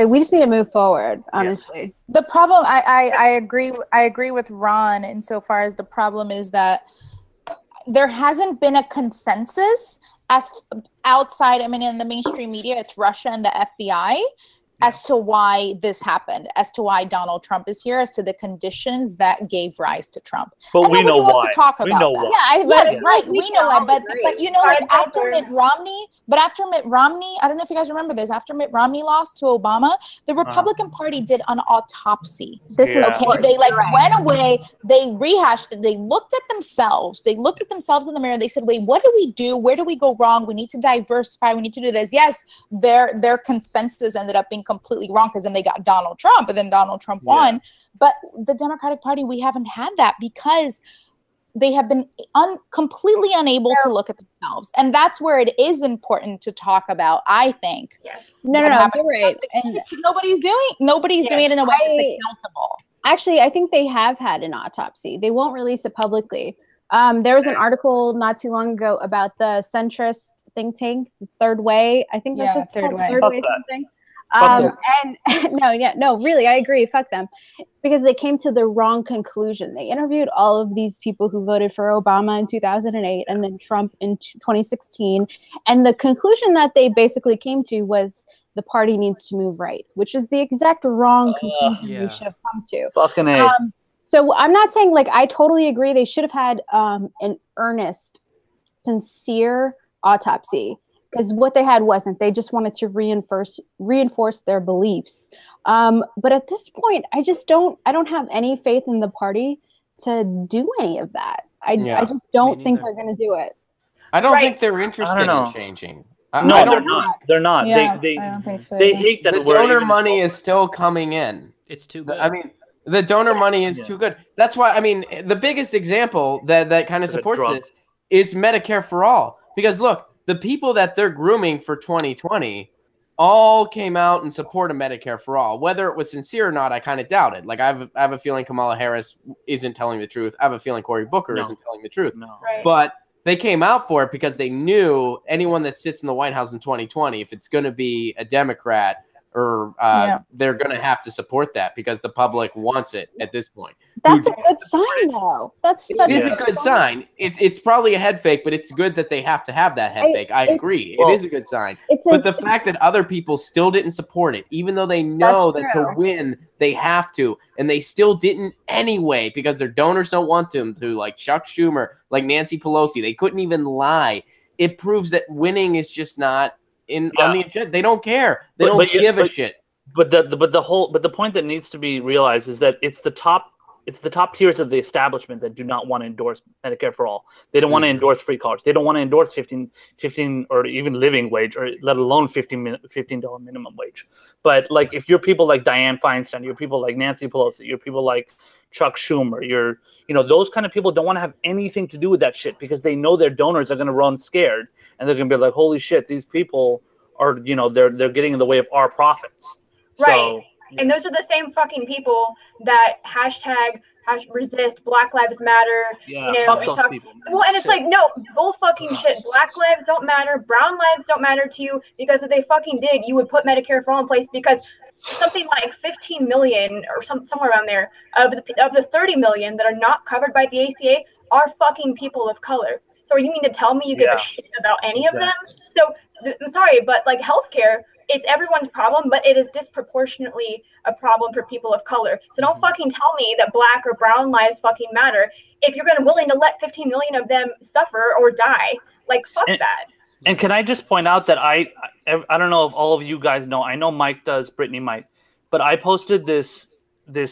we just need to move forward, honestly. The problem, I agree with Ron insofar as the problem is that there hasn't been a consensus as outside, I mean, in the mainstream media, it's Russia and the FBI, as to why this happened, as to why Donald Trump is here, as to the conditions that gave rise to Trump. But we know why. We know why. Right. We know why. But you know, like after Mitt Romney, I don't know if you guys remember this. After Mitt Romney lost to Obama, the Republican Party did an autopsy. This is okay. They like went away. They rehashed it. They looked at themselves. They looked at themselves in the mirror. They said, "Wait, what do we do? Where do we go wrong? We need to diversify. We need to do this." Yes, their consensus ended up being completely wrong because then they got Donald Trump and then Donald Trump won. But the Democratic Party, we haven't had that because they have been completely unable to look at themselves. And that's where it is important to talk about, I think. No, you're right. And nobody's doing it in a way that's accountable. Actually, I think they have had an autopsy. They won't release it publicly. There was an article not too long ago about the centrist think tank, Third Way. I think that's just called Third Way something. Really, I agree. Fuck them. Because they came to the wrong conclusion. They interviewed all of these people who voted for Obama in 2008 and then Trump in 2016. And the conclusion that they basically came to was the party needs to move right, which is the exact wrong conclusion we should have come to. Fucking A. So I'm not saying, like, I totally agree. They should have had an earnest, sincere autopsy. Because what they had wasn't. They just wanted to reinforce their beliefs. But at this point, I don't have any faith in the party to do any of that. I just don't think they're going to do it. I don't think they're interested in changing. No, they're not. They're not. Yeah, I don't think so. They hate that the donor money is still coming in. It's too good. I mean, the donor money is too good. That's why, I mean, the biggest example that kind of supports this is Medicare for all. Because look, the people that they're grooming for 2020 all came out in support of Medicare for all. Whether it was sincere or not, I kind of doubt it. Like, I have a feeling Kamala Harris isn't telling the truth. I have a feeling Cory Booker isn't telling the truth. No. But they came out for it because they knew anyone that sits in the White House in 2020, if it's going to be a Democrat or they're going to have to support that because the public wants it at this point. That's a good sign, though. That's such it is a good sign. It's probably a head fake, but it's good that they have to have that head fake. I agree. It is a good sign. But the fact that other people still didn't support it, even though they know that to win, they have to, and they still didn't anyway because their donors don't want them to, like Chuck Schumer, like Nancy Pelosi. They couldn't even lie. It proves that winning is just not on the agenda. They don't care. They don't give a shit. But the point that needs to be realized is that it's the top tiers of the establishment that do not want to endorse Medicare for all. They don't want to endorse free college. They don't want to endorse 15 or even living wage, or let alone $15 minimum wage. But like, if you're people like Dianne Feinstein, you're people like Nancy Pelosi, you're people like Chuck Schumer, those kind of people don't want to have anything to do with that shit because they know their donors are going to run scared and they're going to be like, holy shit, these people are, they're getting in the way of our profits. Right. So, and those are the same fucking people that resist Black Lives Matter. Yeah, well, and it's like, no, bull fucking shit. Black lives don't matter. Brown lives don't matter to you, because if they fucking did, you would put Medicare for all in place, because something like 15 million or somewhere around there of the 30 million that are not covered by the ACA are fucking people of color. So you mean to tell me you give a shit about any of them? So I'm sorry, but like healthcare, it's everyone's problem, but it is disproportionately a problem for people of color. So don't fucking tell me that Black or brown lives fucking matter if you're willing to let 15 million of them suffer or die. Like, fuck that. And can I just point out that I don't know if all of you guys know. I know Mike does, Brittany might, but I posted this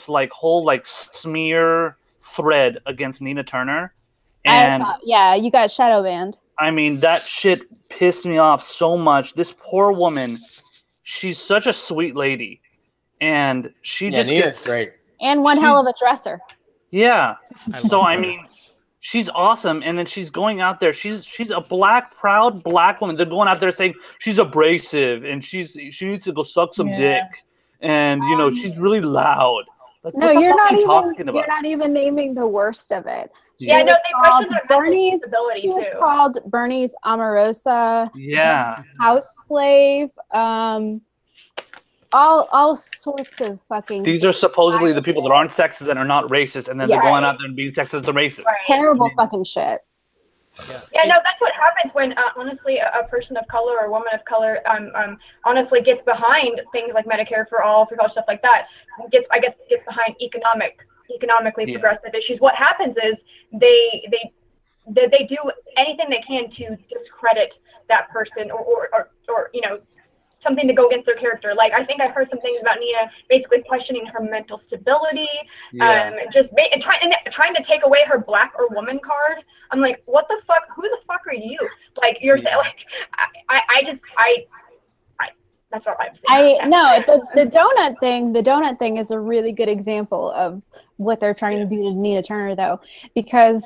like whole like smear thread against Nina Turner. And you got shadow banned. I mean, that shit pissed me off so much. This poor woman, she's such a sweet lady, and she just gets great. And one hell of a dresser. Yeah. I mean, she's awesome, and then she's going out there. She's a proud black woman. They're going out there saying she's abrasive and she needs to go suck some dick, and she's really loud. Like, no, you're not even naming the worst of it. She they questioned her Bernie's disability too. She was called Bernie's Omarosa. Yeah. House slave. All sorts of fucking. These are supposedly the people that aren't sexist and are not racist, and then they're going out there and being sexist and racist. Right. Terrible fucking shit. Yeah, no, that's what happens when honestly a person of color or a woman of color honestly gets behind things like Medicare for all, free college, stuff like that. Gets behind economically progressive issues. What happens is they do anything they can to discredit that person or something to go against their character. Like, I think I heard some things about Nina basically questioning her mental stability, trying to take away her Black or woman card. I'm like, what the fuck? Who the fuck are you? Like, you're saying, like, that's what I'm saying. The donut thing is a really good example of what they're trying to do to Nina Turner, though, because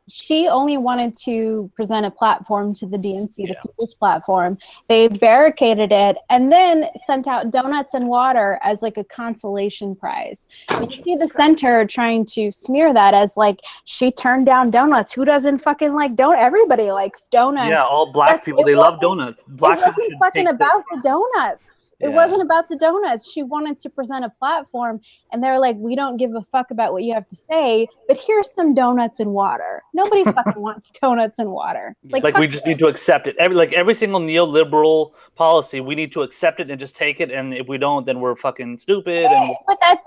she only wanted to present a platform to the DNC, the People's Platform. They barricaded it and then sent out donuts and water as like a consolation prize. And you see the center trying to smear that as like she turned down donuts. Who doesn't fucking like donuts? Everybody likes donuts. Yeah, all black people, they love donuts. Black it wasn't fucking about the donuts. It wasn't about the donuts. She wanted to present a platform, and they're like, we don't give a fuck about what you have to say, but here's some donuts and water. Nobody fucking wants donuts and water. Like we just need to accept it. Every single neoliberal policy, we need to accept it and just take it, and if we don't, then we're fucking stupid. But that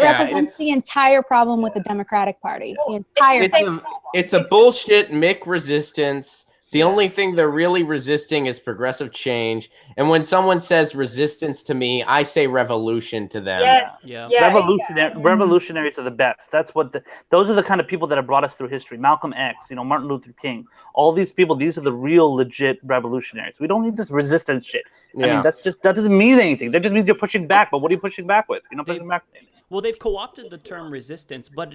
represents the entire problem with the Democratic Party. The entire it's a bullshit Mick resistance. The only thing they're really resisting is progressive change. And when someone says resistance to me, I say revolution to them. Yes. Yeah. Revolutionaries are the best. Those are the kind of people that have brought us through history. Malcolm X, Martin Luther King, all these people, these are the real legit revolutionaries. We don't need this resistance shit. I mean, that doesn't mean anything. That just means you're pushing back. But what are you pushing back with? You're not pushing back with anything. Well, they've co-opted the term resistance, but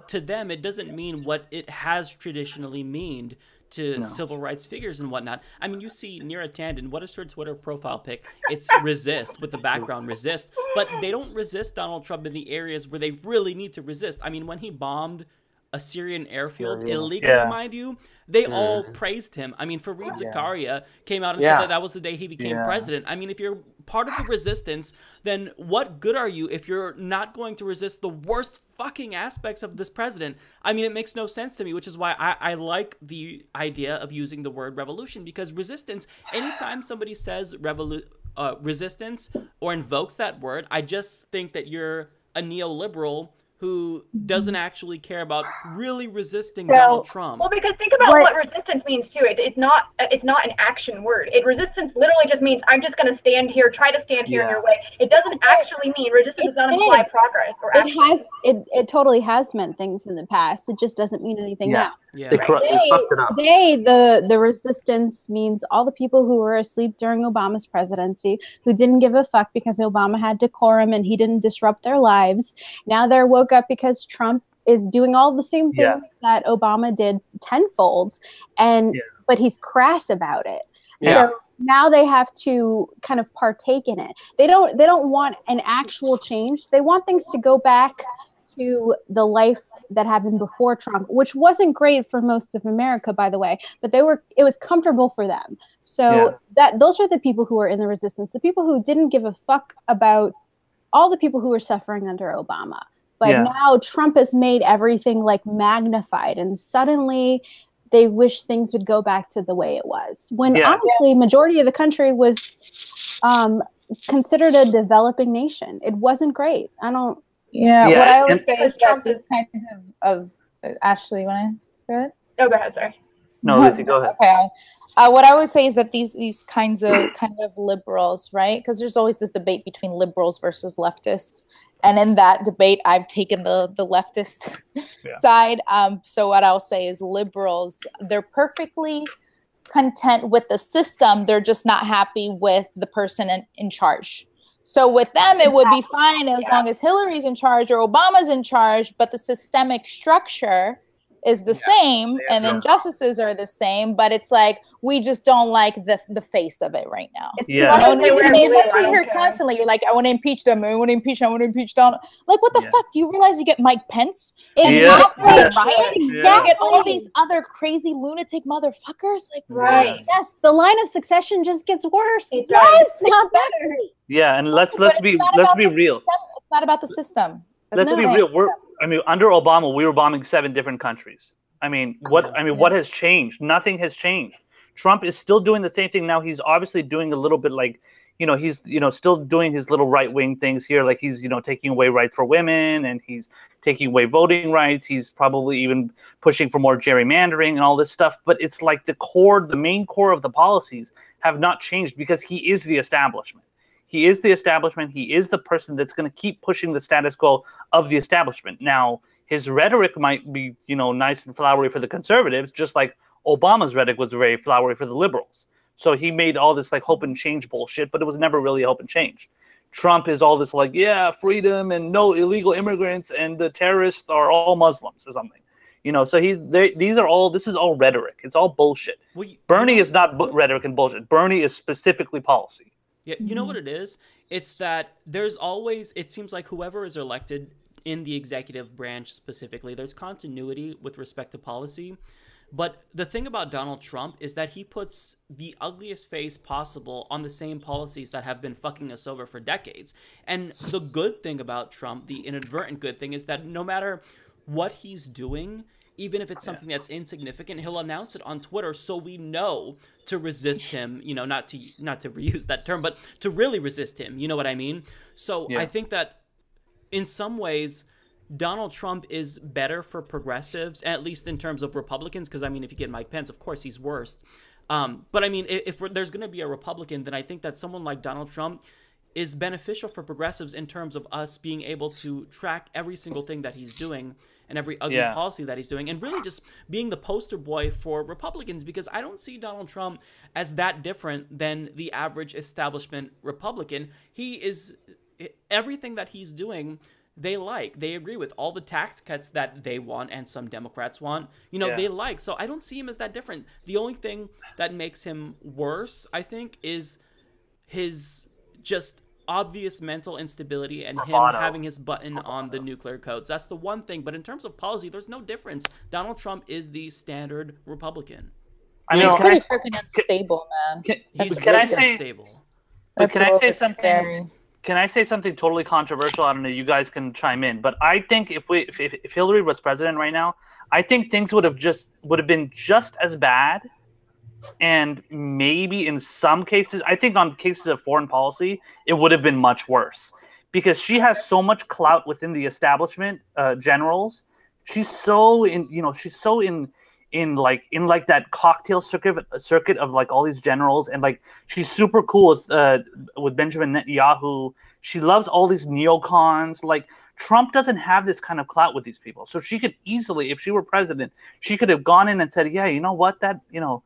to them, it doesn't mean what it has traditionally meaned to civil rights figures and whatnot. I mean, you see Neera Tanden, what is her Twitter profile pic? It's resist with the background resist, but they don't resist Donald Trump in the areas where they really need to resist. I mean, when he bombed a Syrian airfield Syria. illegally, Yeah. mind you, they all praised him. I mean, Fareed Zakaria came out and Yeah. said that was the day he became president. I mean, if you're part of the resistance, then what good are you if you're not going to resist the worst fucking aspects of this president? I mean, it makes no sense to me, which is why I like the idea of using the word revolution, because resistance, anytime somebody says resistance or invokes that word, I just think that you're a neoliberal who doesn't actually care about really resisting Donald Trump. Well, because think about what resistance means too. It's not an action word. Resistance literally just means I'm just going to stand here, try to stand here in your way. It doesn't actually mean resistance does not imply progress or action. It totally has meant things in the past. It just doesn't mean anything now. Yeah. They fucked it up. Today, the resistance means all the people who were asleep during Obama's presidency, who didn't give a fuck because Obama had decorum and he didn't disrupt their lives. Now they're woke up because Trump is doing all the same things that Obama did tenfold, but he's crass about it. Yeah. So now they have to kind of partake in it. They don't want an actual change. They want things to go back to the life that happened before Trump, which wasn't great for most of America, by the way, but it was comfortable for them. So those are the people who are in the resistance, the people who didn't give a fuck about all the people who were suffering under Obama. But now Trump has made everything like magnified, and suddenly they wish things would go back to the way it was. When honestly, majority of the country was considered a developing nation. It wasn't great. What I always say is that these kinds of Ashley, you want to go ahead? Oh, go ahead, sorry. No, Lizzie, go ahead. Okay. What I would say is that these kinds of liberals, right? Because there's always this debate between liberals versus leftists, and in that debate, I've taken the leftist side. So what I'll say is liberals, they're perfectly content with the system. They're just not happy with the person in charge. So with them, it would be fine as long as Hillary's in charge or Obama's in charge, but the systemic structure is the same, and then justices are the same, but it's like we just don't like the face of it right now. That's what we hear constantly. You're like, I want to impeach them. I want to impeach Donald. Like, what the fuck? Do you realize you get Mike Pence and Ryan? You get all these other crazy lunatic motherfuckers. Like, yes, the line of succession just gets worse. It does. It's not better. Yeah, and let's be real. It's not about the system. Let's be real. Under Obama, we were bombing 7 different countries. What has changed? Nothing has changed. Trump is still doing the same thing now. He's obviously doing a little bit like, he's, still doing his little right-wing things here. Like he's, taking away rights for women, and he's taking away voting rights. He's probably even pushing for more gerrymandering and all this stuff. But it's like the main core of the policies have not changed, because he is the establishment. He is the establishment. He is the person that's going to keep pushing the status quo of the establishment. Now, his rhetoric might be, nice and flowery for the conservatives, just like Obama's rhetoric was very flowery for the liberals. So he made all this like hope and change bullshit, but it was never really hope and change. Trump is all this like, freedom and no illegal immigrants, and the terrorists are all Muslims or something. So this is all rhetoric. It's all bullshit. Bernie is not rhetoric and bullshit. Bernie is specifically policy. Yeah, you know what it is? It's that there's always, it seems like whoever is elected in the executive branch specifically, there's continuity with respect to policy. But the thing about Donald Trump is that he puts the ugliest face possible on the same policies that have been fucking us over for decades. And the good thing about Trump, the inadvertent good thing, is that no matter what he's doing, even if it's something that's insignificant, he'll announce it on Twitter, so we know to resist him, not to reuse that term, but to really resist him. You know what I mean? So I think that in some ways, Donald Trump is better for progressives, at least in terms of Republicans, because, if you get Mike Pence, of course, he's worst. But, if there's going to be a Republican, then I think that someone like Donald Trump is beneficial for progressives in terms of us being able to track every single thing that he's doing and every ugly policy that he's doing, and really just being the poster boy for Republicans, because I don't see Donald Trump as that different than the average establishment Republican. He is, everything that he's doing, they agree with all the tax cuts that they want and some Democrats want, they like. So I don't see him as that different. The only thing that makes him worse, I think, is his just obvious mental instability and Bravado. him having his button on the nuclear codes. That's the one thing. But in terms of policy, there's no difference. Donald Trump is the standard Republican. I mean, He's pretty freaking unstable, man. He's can I really say- unstable. But That's can a I little say bit something? scary. Can I say something totally controversial? I don't know. You guys can chime in, but I think if Hillary was president right now, I think things would have been just as bad, and maybe in some cases, I think on cases of foreign policy, it would have been much worse because she has so much clout within the establishment, generals. She's so in that cocktail circuit of like all these generals, and like she's super cool with Benjamin Netanyahu. She loves all these neocons. Like Trump doesn't have this kind of clout with these people, so she could easily, if she were president, she could have gone in and said, yeah, you know what, Rouhani,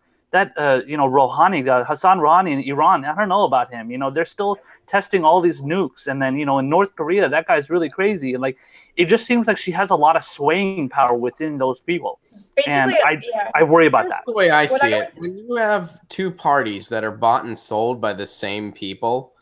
Hassan Rouhani in Iran, I don't know about him. They're still testing all these nukes, and then in North Korea, that guy's really crazy, and like it just seems like she has a lot of swaying power within those people. Basically, And I worry about Here's that. the way I see it. When you have two parties that are bought and sold by the same people,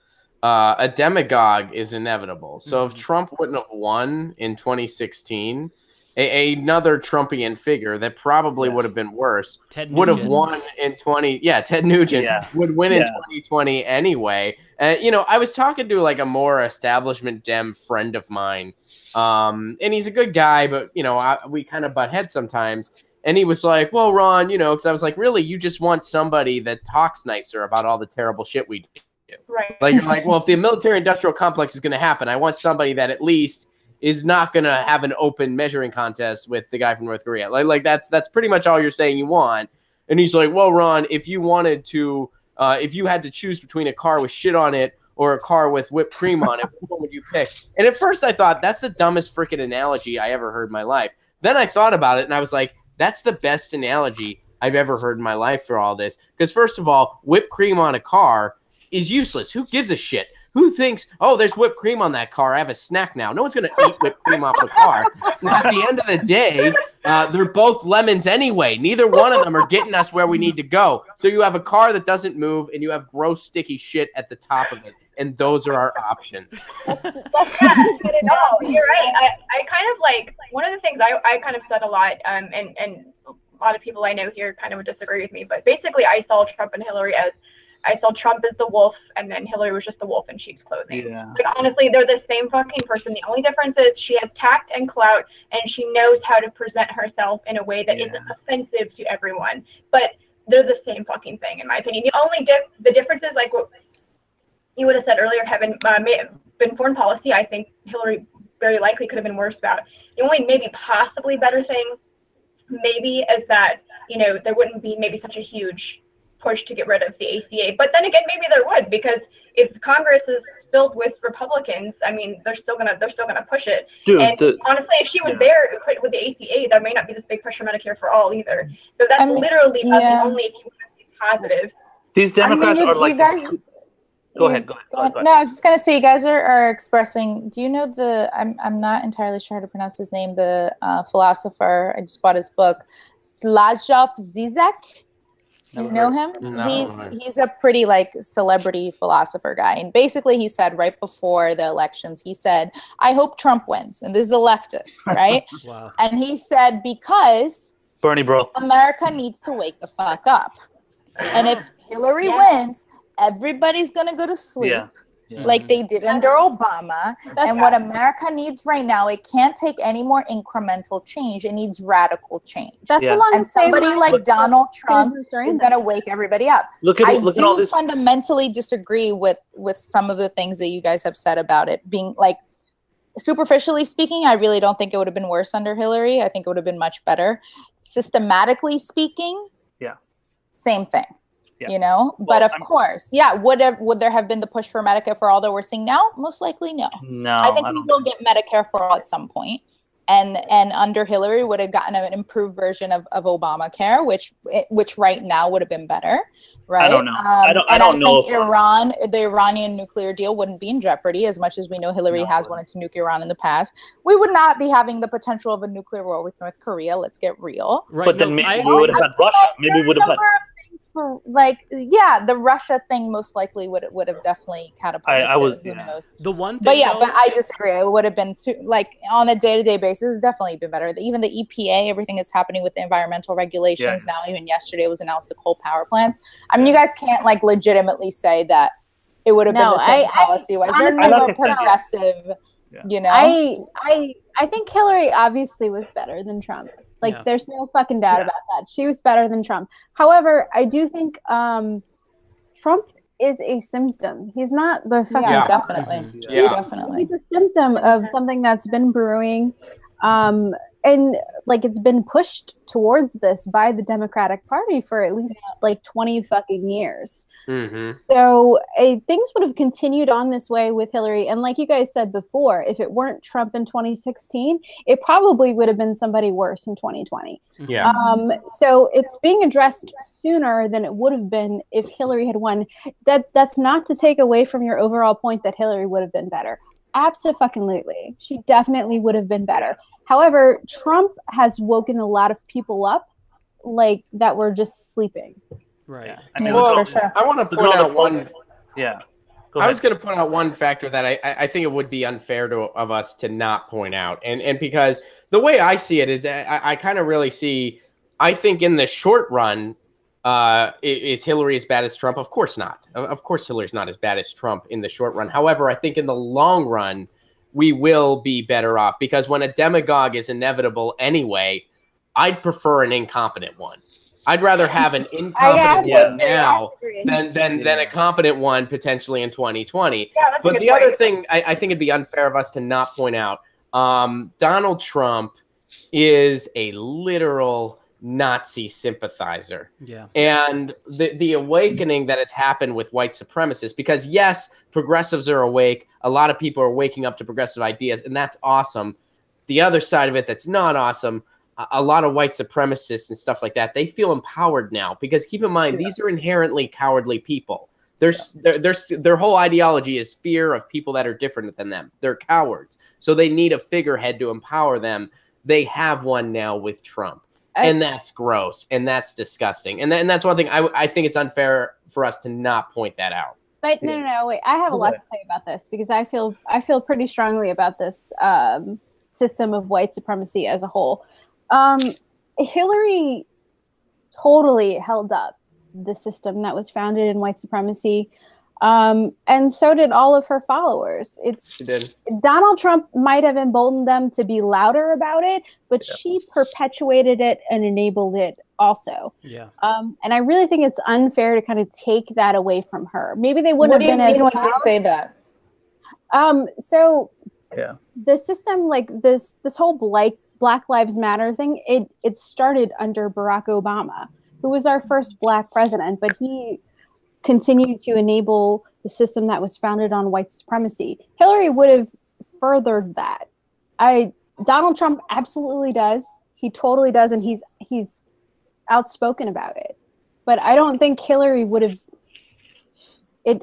a demagogue is inevitable. So if Trump wouldn't have won in 2016, another Trumpian figure that probably would have been worse would have won in 20. Yeah, Ted Nugent would win in 2020 anyway. I was talking to like a more establishment Dem friend of mine, and he's a good guy, but we kind of butt heads sometimes. And he was like, "Well, Ron, because I was like, really, you just want somebody that talks nicer about all the terrible shit we do." Right. Like you're like, well, if the military-industrial complex is going to happen, I want somebody that at least is not going to have an open measuring contest with the guy from North Korea. Like that's pretty much all you're saying you want. And he's like, well, Ron, if you wanted to, if you had to choose between a car with shit on it or a car with whipped cream on it, what would you pick? And at first I thought that's the dumbest freaking analogy I ever heard in my life. Then I thought about it and I was like, that's the best analogy I've ever heard in my life for all this. Because first of all, whipped cream on a car is useless. Who gives a shit? Who thinks, oh, there's whipped cream on that car, I have a snack now? No one's going to eat whipped cream off the car. And at the end of the day, they're both lemons anyway. Neither one of them are getting us where we need to go. So you have a car that doesn't move, and you have gross, sticky shit at the top of it. And those are our options. That's not good at all. You're right. I kind of like, one of the things I kind of said a lot, and a lot of people I know here kind of would disagree with me, but basically I saw Trump and Hillary as, I saw Trump as the wolf, and then Hillary was just the wolf in sheep's clothing. Yeah. Like, honestly, they're the same fucking person. The only difference is she has tact and clout, and she knows how to present herself in a way that isn't offensive to everyone. But they're the same fucking thing, in my opinion. The only the difference is, like what you would have said earlier, having been foreign policy, I think Hillary very likely could have been worse about. The only maybe possibly better thing maybe is that, there wouldn't be maybe such a huge push to get rid of the ACA. But then again, maybe there would, because if Congress is filled with Republicans, I mean, they're still gonna push it. Dude, and honestly, if she was there with the ACA, there may not be this big push for Medicare for all either. So that's literally about the only, if you want to be positive. These Democrats are like. You guys, Go ahead. No, I was just gonna say, you guys are expressing. Do you know I'm not entirely sure how to pronounce his name. The philosopher. I just bought his book, Slavoj Zizek. You know him? No. He's a pretty celebrity philosopher guy. And basically he said right before the elections, he said, I hope Trump wins. And this is a leftist, right? Wow. And he said, because Bernie, bro, America needs to wake the fuck up. And if Hillary wins, everybody's going to go to sleep. Like they did under Obama. And what America needs right now, it can't take any more incremental change. It needs radical change. That's along and the same somebody lines like Donald Trump is going to wake everybody up. I do fundamentally disagree with some of the things that you guys have said about it being superficially speaking. I really don't think it would have been worse under Hillary. I think it would have been much better. Systematically speaking, same thing. But of course, would there have been the push for Medicare for all that we're seeing now? Most likely, no. I think we will get Medicare for all at some point. And under Hillary would have gotten an improved version of Obamacare, which right now would have been better, right? I don't know. I don't know. The Iranian nuclear deal wouldn't be in jeopardy, as much as we know Hillary has wanted to nuke Iran in the past. We would not be having the potential of a nuclear war with North Korea. Let's get real. Right. But then maybe we would have had Russia. Maybe we would have had. the Russia thing most likely would have definitely catapulted. Who knows? The one thing, but I disagree. It would have been on a day-to-day basis, it's definitely been better. Even the EPA, everything that's happening with the environmental regulations now. Even yesterday was announced the coal power plants. I mean, you guys can't legitimately say that it would have been the same policy-wise. There's no progressive. You know, I think Hillary obviously was better than Trump. There's no fucking doubt about that. She was better than Trump. However, I do think Trump is a symptom. He's not the fucking definitely. Definitely. He's a symptom of something that's been brewing. And it's been pushed towards this by the Democratic Party for at least 20 fucking years. Mm-hmm. So things would have continued on this way with Hillary. And like you guys said before, if it weren't Trump in 2016, it probably would have been somebody worse in 2020. Yeah. So it's being addressed sooner than it would have been if Hillary had won. That's not to take away from your overall point that Hillary would have been better. Absolutely. She definitely would have been better. However, Trump has woken a lot of people up that were just sleeping. Right. Yeah. I mean, I want to point out one. Yeah. I was going to point out one factor that I think it would be unfair of us to not point out. And because the way I see it is I kind of really see, I think in the short run, is Hillary as bad as Trump? Of course not. Of course Hillary's not as bad as Trump in the short run. However, I think in the long run, we will be better off because when a demagogue is inevitable anyway, I'd prefer an incompetent one. I'd rather have an incompetent one now than a competent one potentially in 2020. Yeah, but the other thing I think it'd be unfair of us to not point out, Donald Trump is a literal Nazi sympathizer. Yeah. And the awakening that has happened with white supremacists, because yes, progressives are awake. A lot of people are waking up to progressive ideas, and that's awesome. The other side of it that's not awesome, a lot of white supremacists and stuff like that, they feel empowered now because keep in mind, these are inherently cowardly people. Their whole ideology is fear of people that are different than them. They're cowards. So they need a figurehead to empower them. They have one now with Trump. And that's gross, and that's disgusting, and that's one thing I think it's unfair for us to not point that out. But no, wait. I have a lot to say about this because I feel pretty strongly about this system of white supremacy as a whole. Hillary totally held up the system that was founded in white supremacy. And so did all of her followers. She did. Donald Trump might have emboldened them to be louder about it, but she perpetuated it and enabled it also. Yeah. And I really think it's unfair to kind of take that away from her. Maybe they wouldn't have been as when you say that? So the system, this whole Black Lives Matter thing, it started under Barack Obama, who was our first Black president, but he continued to enable the system that was founded on white supremacy. Hillary would have furthered that. Donald Trump absolutely does. He totally does, and he's outspoken about it. But I don't think Hillary would have.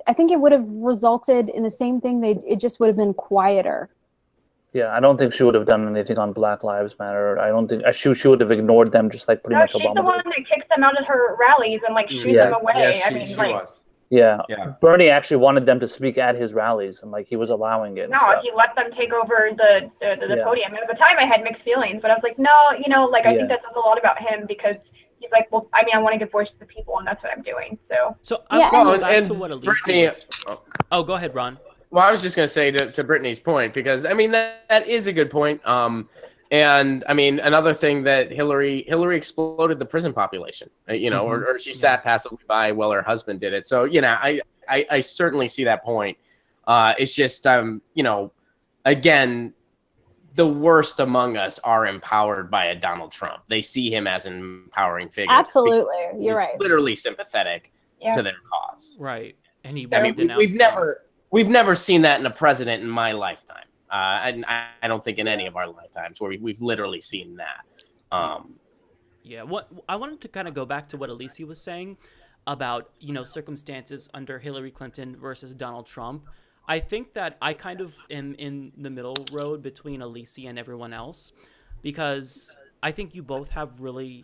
I think it would have resulted in the same thing. It just would have been quieter. Yeah, I don't think she would have done anything on Black Lives Matter. I don't think she would have ignored them just like pretty much she's Obama. The one that kicks them out at her rallies and shoots them away. She was. Yeah. Bernie actually wanted them to speak at his rallies, and he was allowing it. No, he let them take over the podium. And at the time, I had mixed feelings, but I was like, no, I think that says a lot about him because he's like, well, I mean, I want to give voice to the people, and that's what I'm doing. So I'm going back to what Elise. Oh, go ahead, Ron. Well, I was just going to say to Brittany's point, because, I mean, that is a good point. And, I mean, another thing that Hillary exploded the prison population, or she sat passively by while her husband did it. So, I certainly see that point. It's just, again, the worst among us are empowered by a Donald Trump. They see him as an empowering figure. Absolutely. You're right. Literally sympathetic to their cause. Right. And we've never seen that in a president in my lifetime. I don't think in any of our lifetimes where we've literally seen that. What I wanted to kind of go back to what Elise was saying about, circumstances under Hillary Clinton versus Donald Trump. I think that I kind of am in the middle road between Elise and everyone else because I think you both have really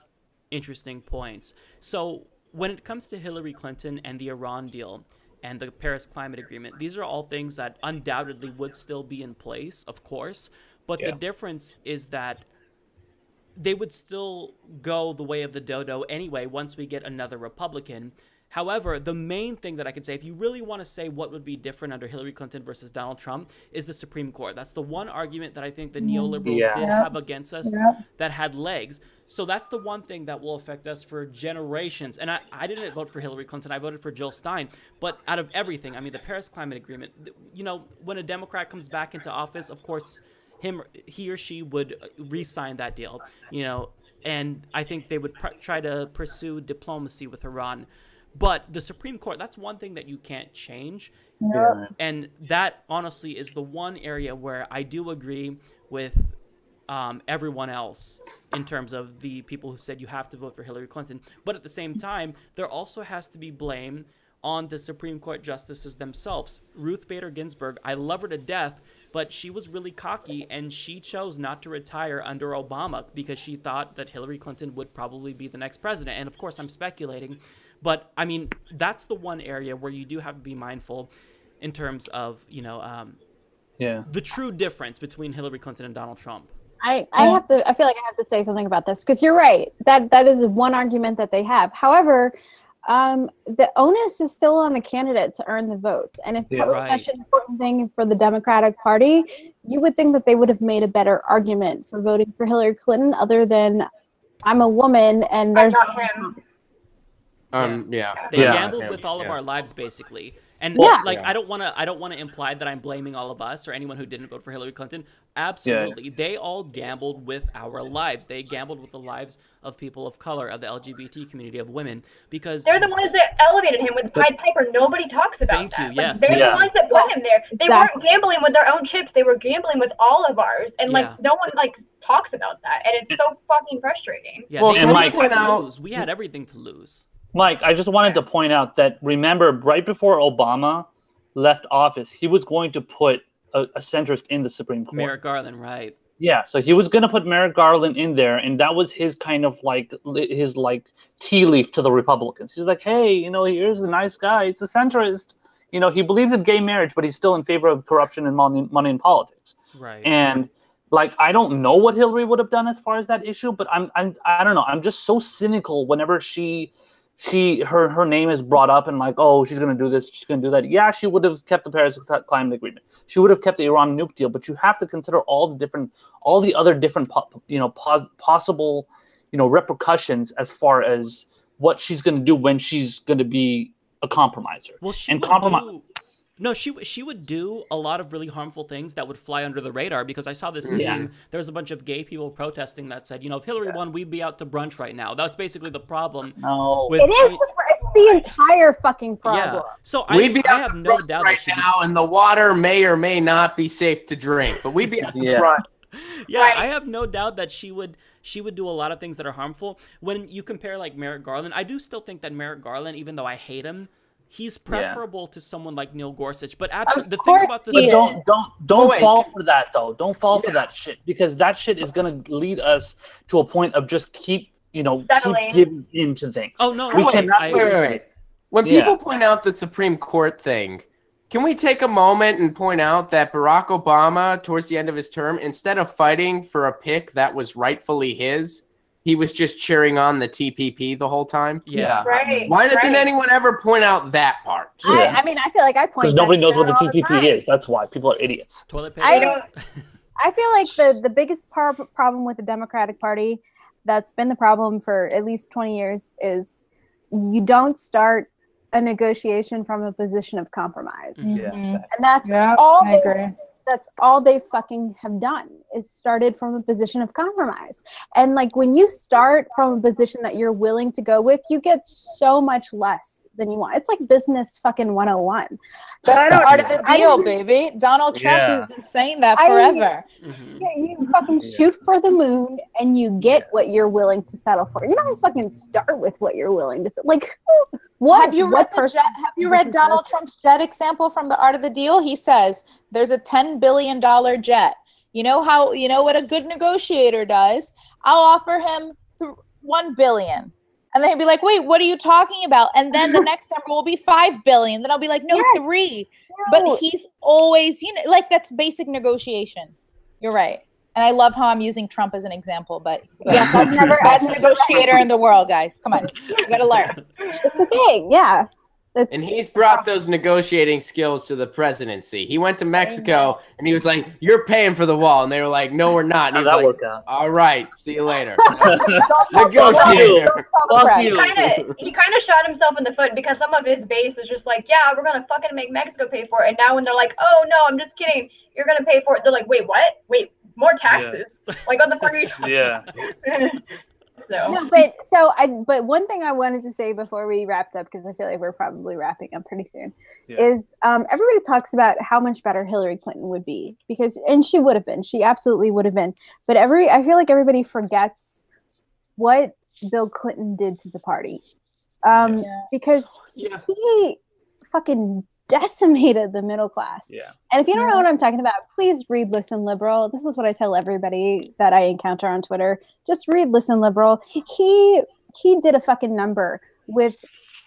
interesting points. So when it comes to Hillary Clinton and the Iran deal and the Paris Climate Agreement, these are all things that undoubtedly would still be in place, of course. But the difference is that they would still go the way of the dodo anyway once we get another Republican. However, the main thing that I can say, if you really want to say what would be different under Hillary Clinton versus Donald Trump, is the Supreme Court. That's the one argument that I think the neoliberals did have against us that had legs. So that's the one thing that will affect us for generations. And I didn't vote for Hillary Clinton. I voted for Jill Stein. But out of everything, I mean, the Paris Climate Agreement, you know, when a Democrat comes back into office, of course, he or she would re-sign that deal, you know, and I think they would try to pursue diplomacy with Iran. But the Supreme Court, that's one thing that you can't change. Yeah. And that, honestly, is the one area where I do agree with everyone else in terms of the people who said you have to vote for Hillary Clinton. But at the same time, there also has to be blame on the Supreme Court justices themselves. Ruth Bader Ginsburg, I love her to death, but she was really cocky, and she chose not to retire under Obama because she thought that Hillary Clinton would probably be the next president. And of course, I'm speculating. But, I mean, that's the one area where you do have to be mindful in terms of, you know, the true difference between Hillary Clinton and Donald Trump. I feel like I have to say something about this, because you're right. That is one argument that they have. However, the onus is still on the candidate to earn the votes. And if that was such an important thing for the Democratic Party, you would think that they would have made a better argument for voting for Hillary Clinton other than I'm a woman and there's not him. They gambled with all of our lives, basically. And I don't want to imply that I'm blaming all of us or anyone who didn't vote for Hillary Clinton. Absolutely. They all gambled with our lives. They gambled with the lives of people of color, of the LGBT community, of women, because they're the ones that elevated him with Pied Piper. Nobody talks about that. Thank you. Yes. They're the ones that put him there. They weren't gambling with their own chips. They were gambling with all of ours. And no one talks about that. And it's so fucking frustrating. Yeah, well, and Mike, we had everything to lose. Mike, I just wanted to point out that, remember, right before Obama left office, he was going to put a centrist in the Supreme Court. Merrick Garland, right. Yeah, so he was going to put Merrick Garland in there, and that was his kind of his tea leaf to the Republicans. He's like, hey, you know, here's the nice guy. He's a centrist. You know, he believes in gay marriage, but he's still in favor of corruption and money in politics. Right. And I don't know what Hillary would have done as far as that issue, but I don't know. I'm just so cynical whenever her name is brought up and she's going to do this, she's going to do that. Yeah, she would have kept the Paris Climate Agreement. She would have kept the Iran nuke deal, but you have to consider all the other different possible, repercussions as far as what she's going to do when she's going to be a compromiser. Well, she would do a lot of really harmful things that would fly under the radar, because I saw this meme. There was a bunch of gay people protesting that said, if Hillary won, we'd be out to brunch right now. That's basically the problem. No. It's the entire fucking problem. Yeah. So I have no doubt right now, and the water may or may not be safe to drink, but we'd be out to brunch. Yeah, right. I have no doubt that she would do a lot of things that are harmful. When you compare Merrick Garland, I do still think that Merrick Garland, even though I hate him, he's preferable to someone like Neil Gorsuch. But absolutely, the thing about this, don't fall for that though. Don't fall for that shit, because that shit is gonna lead us to a point of just keep giving into things. Oh no, wait. When people point out the Supreme Court thing, can we take a moment and point out that Barack Obama, towards the end of his term, instead of fighting for a pick that was rightfully his, he was just cheering on the TPP the whole time? Yeah. Right. Why doesn't anyone ever point out that part? I mean, I feel like I point because nobody knows what the TPP is. That's why people are idiots. Toilet paper. I feel like the biggest problem with the Democratic Party, that's been the problem for at least 20 years, is you don't start a negotiation from a position of compromise. Yeah. And that's all I agree. That's all they fucking have done, is started from a position of compromise. And when you start from a position that you're willing to go with, you get so much less than you want. It's like business fucking 101. That's the art of the deal, baby. Donald Trump has been saying that forever. Yeah, you fucking shoot for the moon and you get what you're willing to settle for. You don't fucking start with what you're willing to what? Have you read Donald Trump's jet example from The Art of the Deal? He says there's a $10 billion jet. You know what a good negotiator does? I'll offer him $1 billion. And then he'll be like, wait, what are you talking about? And then the next number will be 5 billion. Then I'll be like, no, 3. But he's always, like that's basic negotiation. You're right. And I love how I'm using Trump as an example, but yeah, I've never best negotiator in the world, guys. Come on. You gotta learn. It's a thing, yeah. And he's brought those negotiating skills to the presidency. He went to Mexico and he was like, "You're paying for the wall," and they were like, "No, we're not." And he was like, "All right, see you later." Negotiator. He kind of shot himself in the foot because some of his base is just like, "Yeah, we're gonna fucking make Mexico pay for it." And now when they're like, "Oh no, I'm just kidding. You're gonna pay for it," they're like, "Wait, what? Wait, more taxes? Yeah. Like what the fuck are you talking about?" So. No, but one thing I wanted to say before we wrapped up, because I feel like we're probably wrapping up pretty soon, is everybody talks about how much better Hillary Clinton would be and she would have been, she absolutely would have been. But I feel like everybody forgets what Bill Clinton did to the party, because he fucking decimated the middle class. Yeah. And if you don't know what I'm talking about, please read Listen Liberal. This is what I tell everybody that I encounter on Twitter. Just read Listen Liberal. He did a fucking number with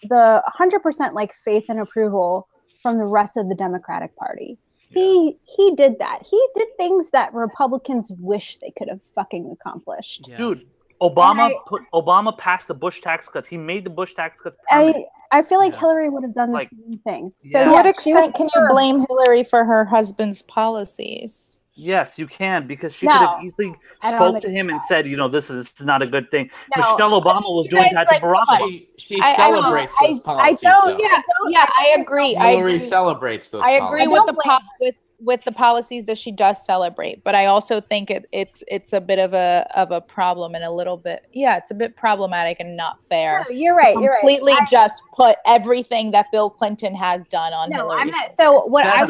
the 100% like faith and approval from the rest of the Democratic Party. He did that. He did things that Republicans wish they could have fucking accomplished. Yeah. Dude, Obama passed the Bush tax cuts. He made the Bush tax cuts permanent. I feel like Hillary would have done the same thing. So to what extent can you blame Hillary for her husband's policies? Yes, you can, because she could have easily spoke to him and said, this is not a good thing. Michelle Obama was doing that to Barack Obama. She celebrates those policies. I agree. Hillary celebrates those policies. I agree with the policies that she does celebrate, but I also think it's a bit of a problem and a little bit it's a bit problematic and not fair. No, you're right. Completely just put everything that Bill Clinton has done on Hillary. I'm not. So what I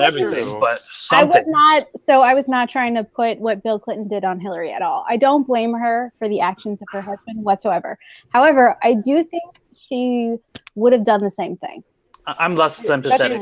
was not trying to put what Bill Clinton did on Hillary at all. I don't blame her for the actions of her husband whatsoever. However, I do think she would have done the same thing. I'm less sympathetic.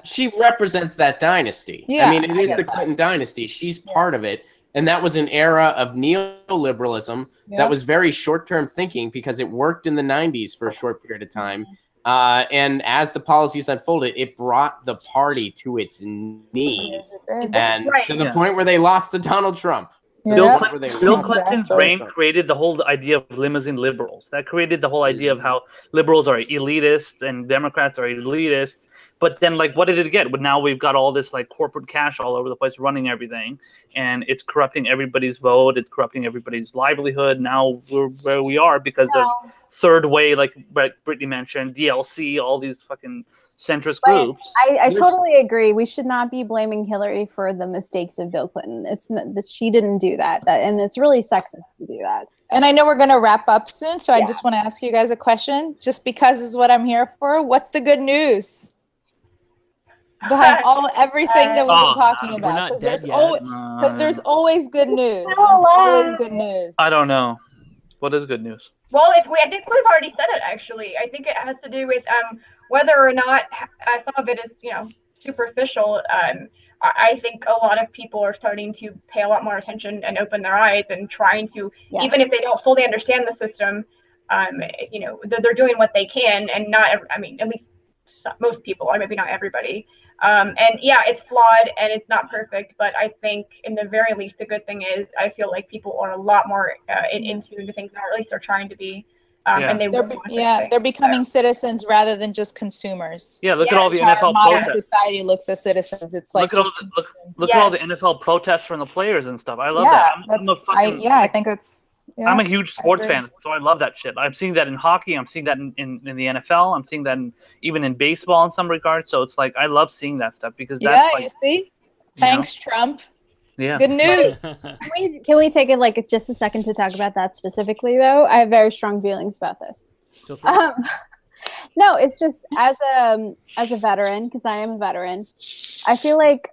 She represents that dynasty. Yeah, I mean, it is the Clinton dynasty. She's part of it. And that was an era of neoliberalism that was very short-term thinking because it worked in the 90s for a short period of time. And as the policies unfolded, it brought the party to its knees. And to the point where they lost to Donald Trump. Bill Clinton's reign created the whole idea of limousine liberals. That created the whole idea of how liberals are elitists and Democrats are elitists. But then, what did it get? But now we've got all this corporate cash all over the place running everything, and it's corrupting everybody's vote. It's corrupting everybody's livelihood. Now we're where we are because of third way, like Brittany mentioned, DLC, all these fucking centrist groups. I totally agree. We should not be blaming Hillary for the mistakes of Bill Clinton. It's not, that she didn't do that, and it's really sexist to do that. And I know we're going to wrap up soon, so I just want to ask you guys a question, just because this is what I'm here for. What's the good news behind everything that we've been talking about? Because there's always good news. There's always good news. I don't know. What is good news? Well, I think we've already said it, actually. I think it has to do with whether or not some of it is, superficial. I think a lot of people are starting to pay a lot more attention and open their eyes and trying to, even if they don't fully understand the system, they're doing what they can, and at least most people, or maybe not everybody. It's flawed and it's not perfect, but I think in the very least, the good thing is I feel like people are a lot more into the things, or at least they're trying to be. And they're becoming citizens rather than just consumers. Yeah, look at all the NFL modern protests. Society looks at citizens. It's like look at all the NFL protests from the players and stuff. I love that. I think it's. Yeah, I'm a huge sports fan, so I love that shit. I'm seeing that in hockey. I'm seeing that in the NFL. I'm seeing that even in baseball in some regards. So it's I love seeing that stuff because that's you see. Thanks, Trump. Yeah. Good news. Can we take it just a second to talk about that specifically, though? I have very strong feelings about this. No, it's just as a veteran, because I am a veteran, I feel like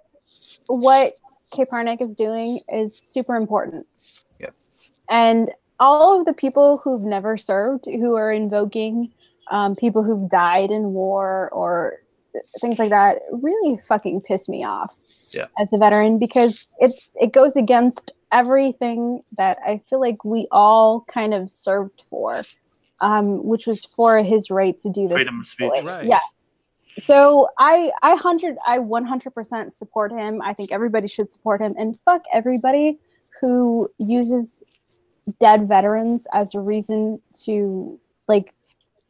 what Kaepernick is doing is super important. Yeah. And all of the people who've never served, who are invoking people who've died in war or things like that, really fucking piss me off. Yeah. As a veteran, because it goes against everything that I feel like we all kind of served for. which was for his right to do this. Freedom of speech. Right. Yeah. So I 100% support him. I think everybody should support him, and fuck everybody who uses dead veterans as a reason to like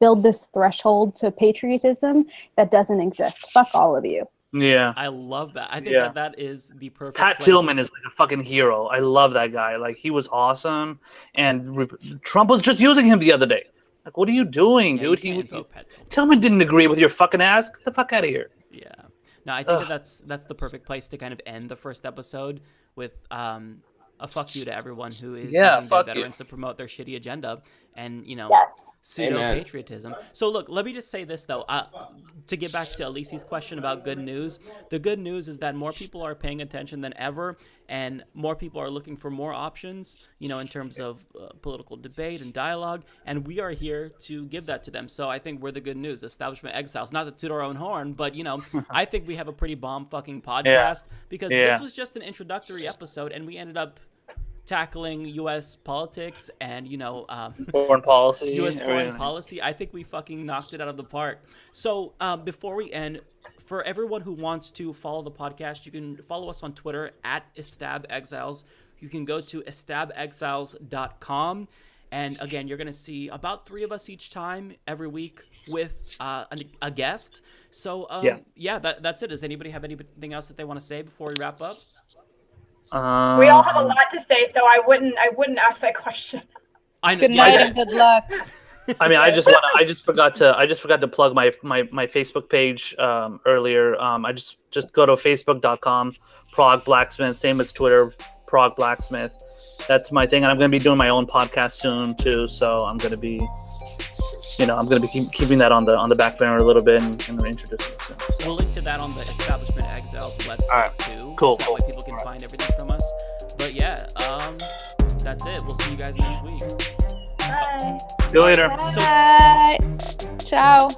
build this threshold to patriotism that doesn't exist. Fuck all of you. Yeah. I love that. I think that is the perfect Pat place. Tillman is like a fucking hero. I love that guy. Like, he was awesome, Trump was just using him the other day. Like, what are you doing, dude? Tillman didn't agree with your fucking ass. Get the fuck out of here. Yeah. No, I think that's the perfect place to kind of end the first episode with a fuck you to everyone who is using their veterans to promote their shitty agenda and, pseudo-patriotism. So, look, let me just say this, though. To get back to Elise's question about good news, the good news is that more people are paying attention than ever, and more people are looking for more options, in terms of political debate and dialogue, and we are here to give that to them. So I think we're the good news, Establishment Exiles. Not to toot our own horn, but, I think we have a pretty bomb fucking podcast because this was just an introductory episode, and we ended up tackling U.S. politics and, foreign policy. U.S. foreign policy. I think we fucking knocked it out of the park. So before we end, for everyone who wants to follow the podcast, you can follow us on Twitter at @EstabExiles. You can go to estabexiles.com. And again, you're going to see about 3 of us each time every week with a guest. So that's it. Does anybody have anything else that they want to say before we wrap up? We all have a lot to say, so I wouldn't ask that question. Good night and good luck. I mean, I just forgot to plug my Facebook page earlier. I just go to facebook.com, Prague Blacksmith, same as Twitter, Prague Blacksmith. That's my thing, and I'm going to be doing my own podcast soon too. So I'm going to be, keeping that on the back burner a little bit and introducing it. We'll link to that on the Establishment Exiles website too. Cool. So that way people can find everything from us. But yeah, that's it. We'll see you guys next week. Bye. See you later. Bye. Ciao.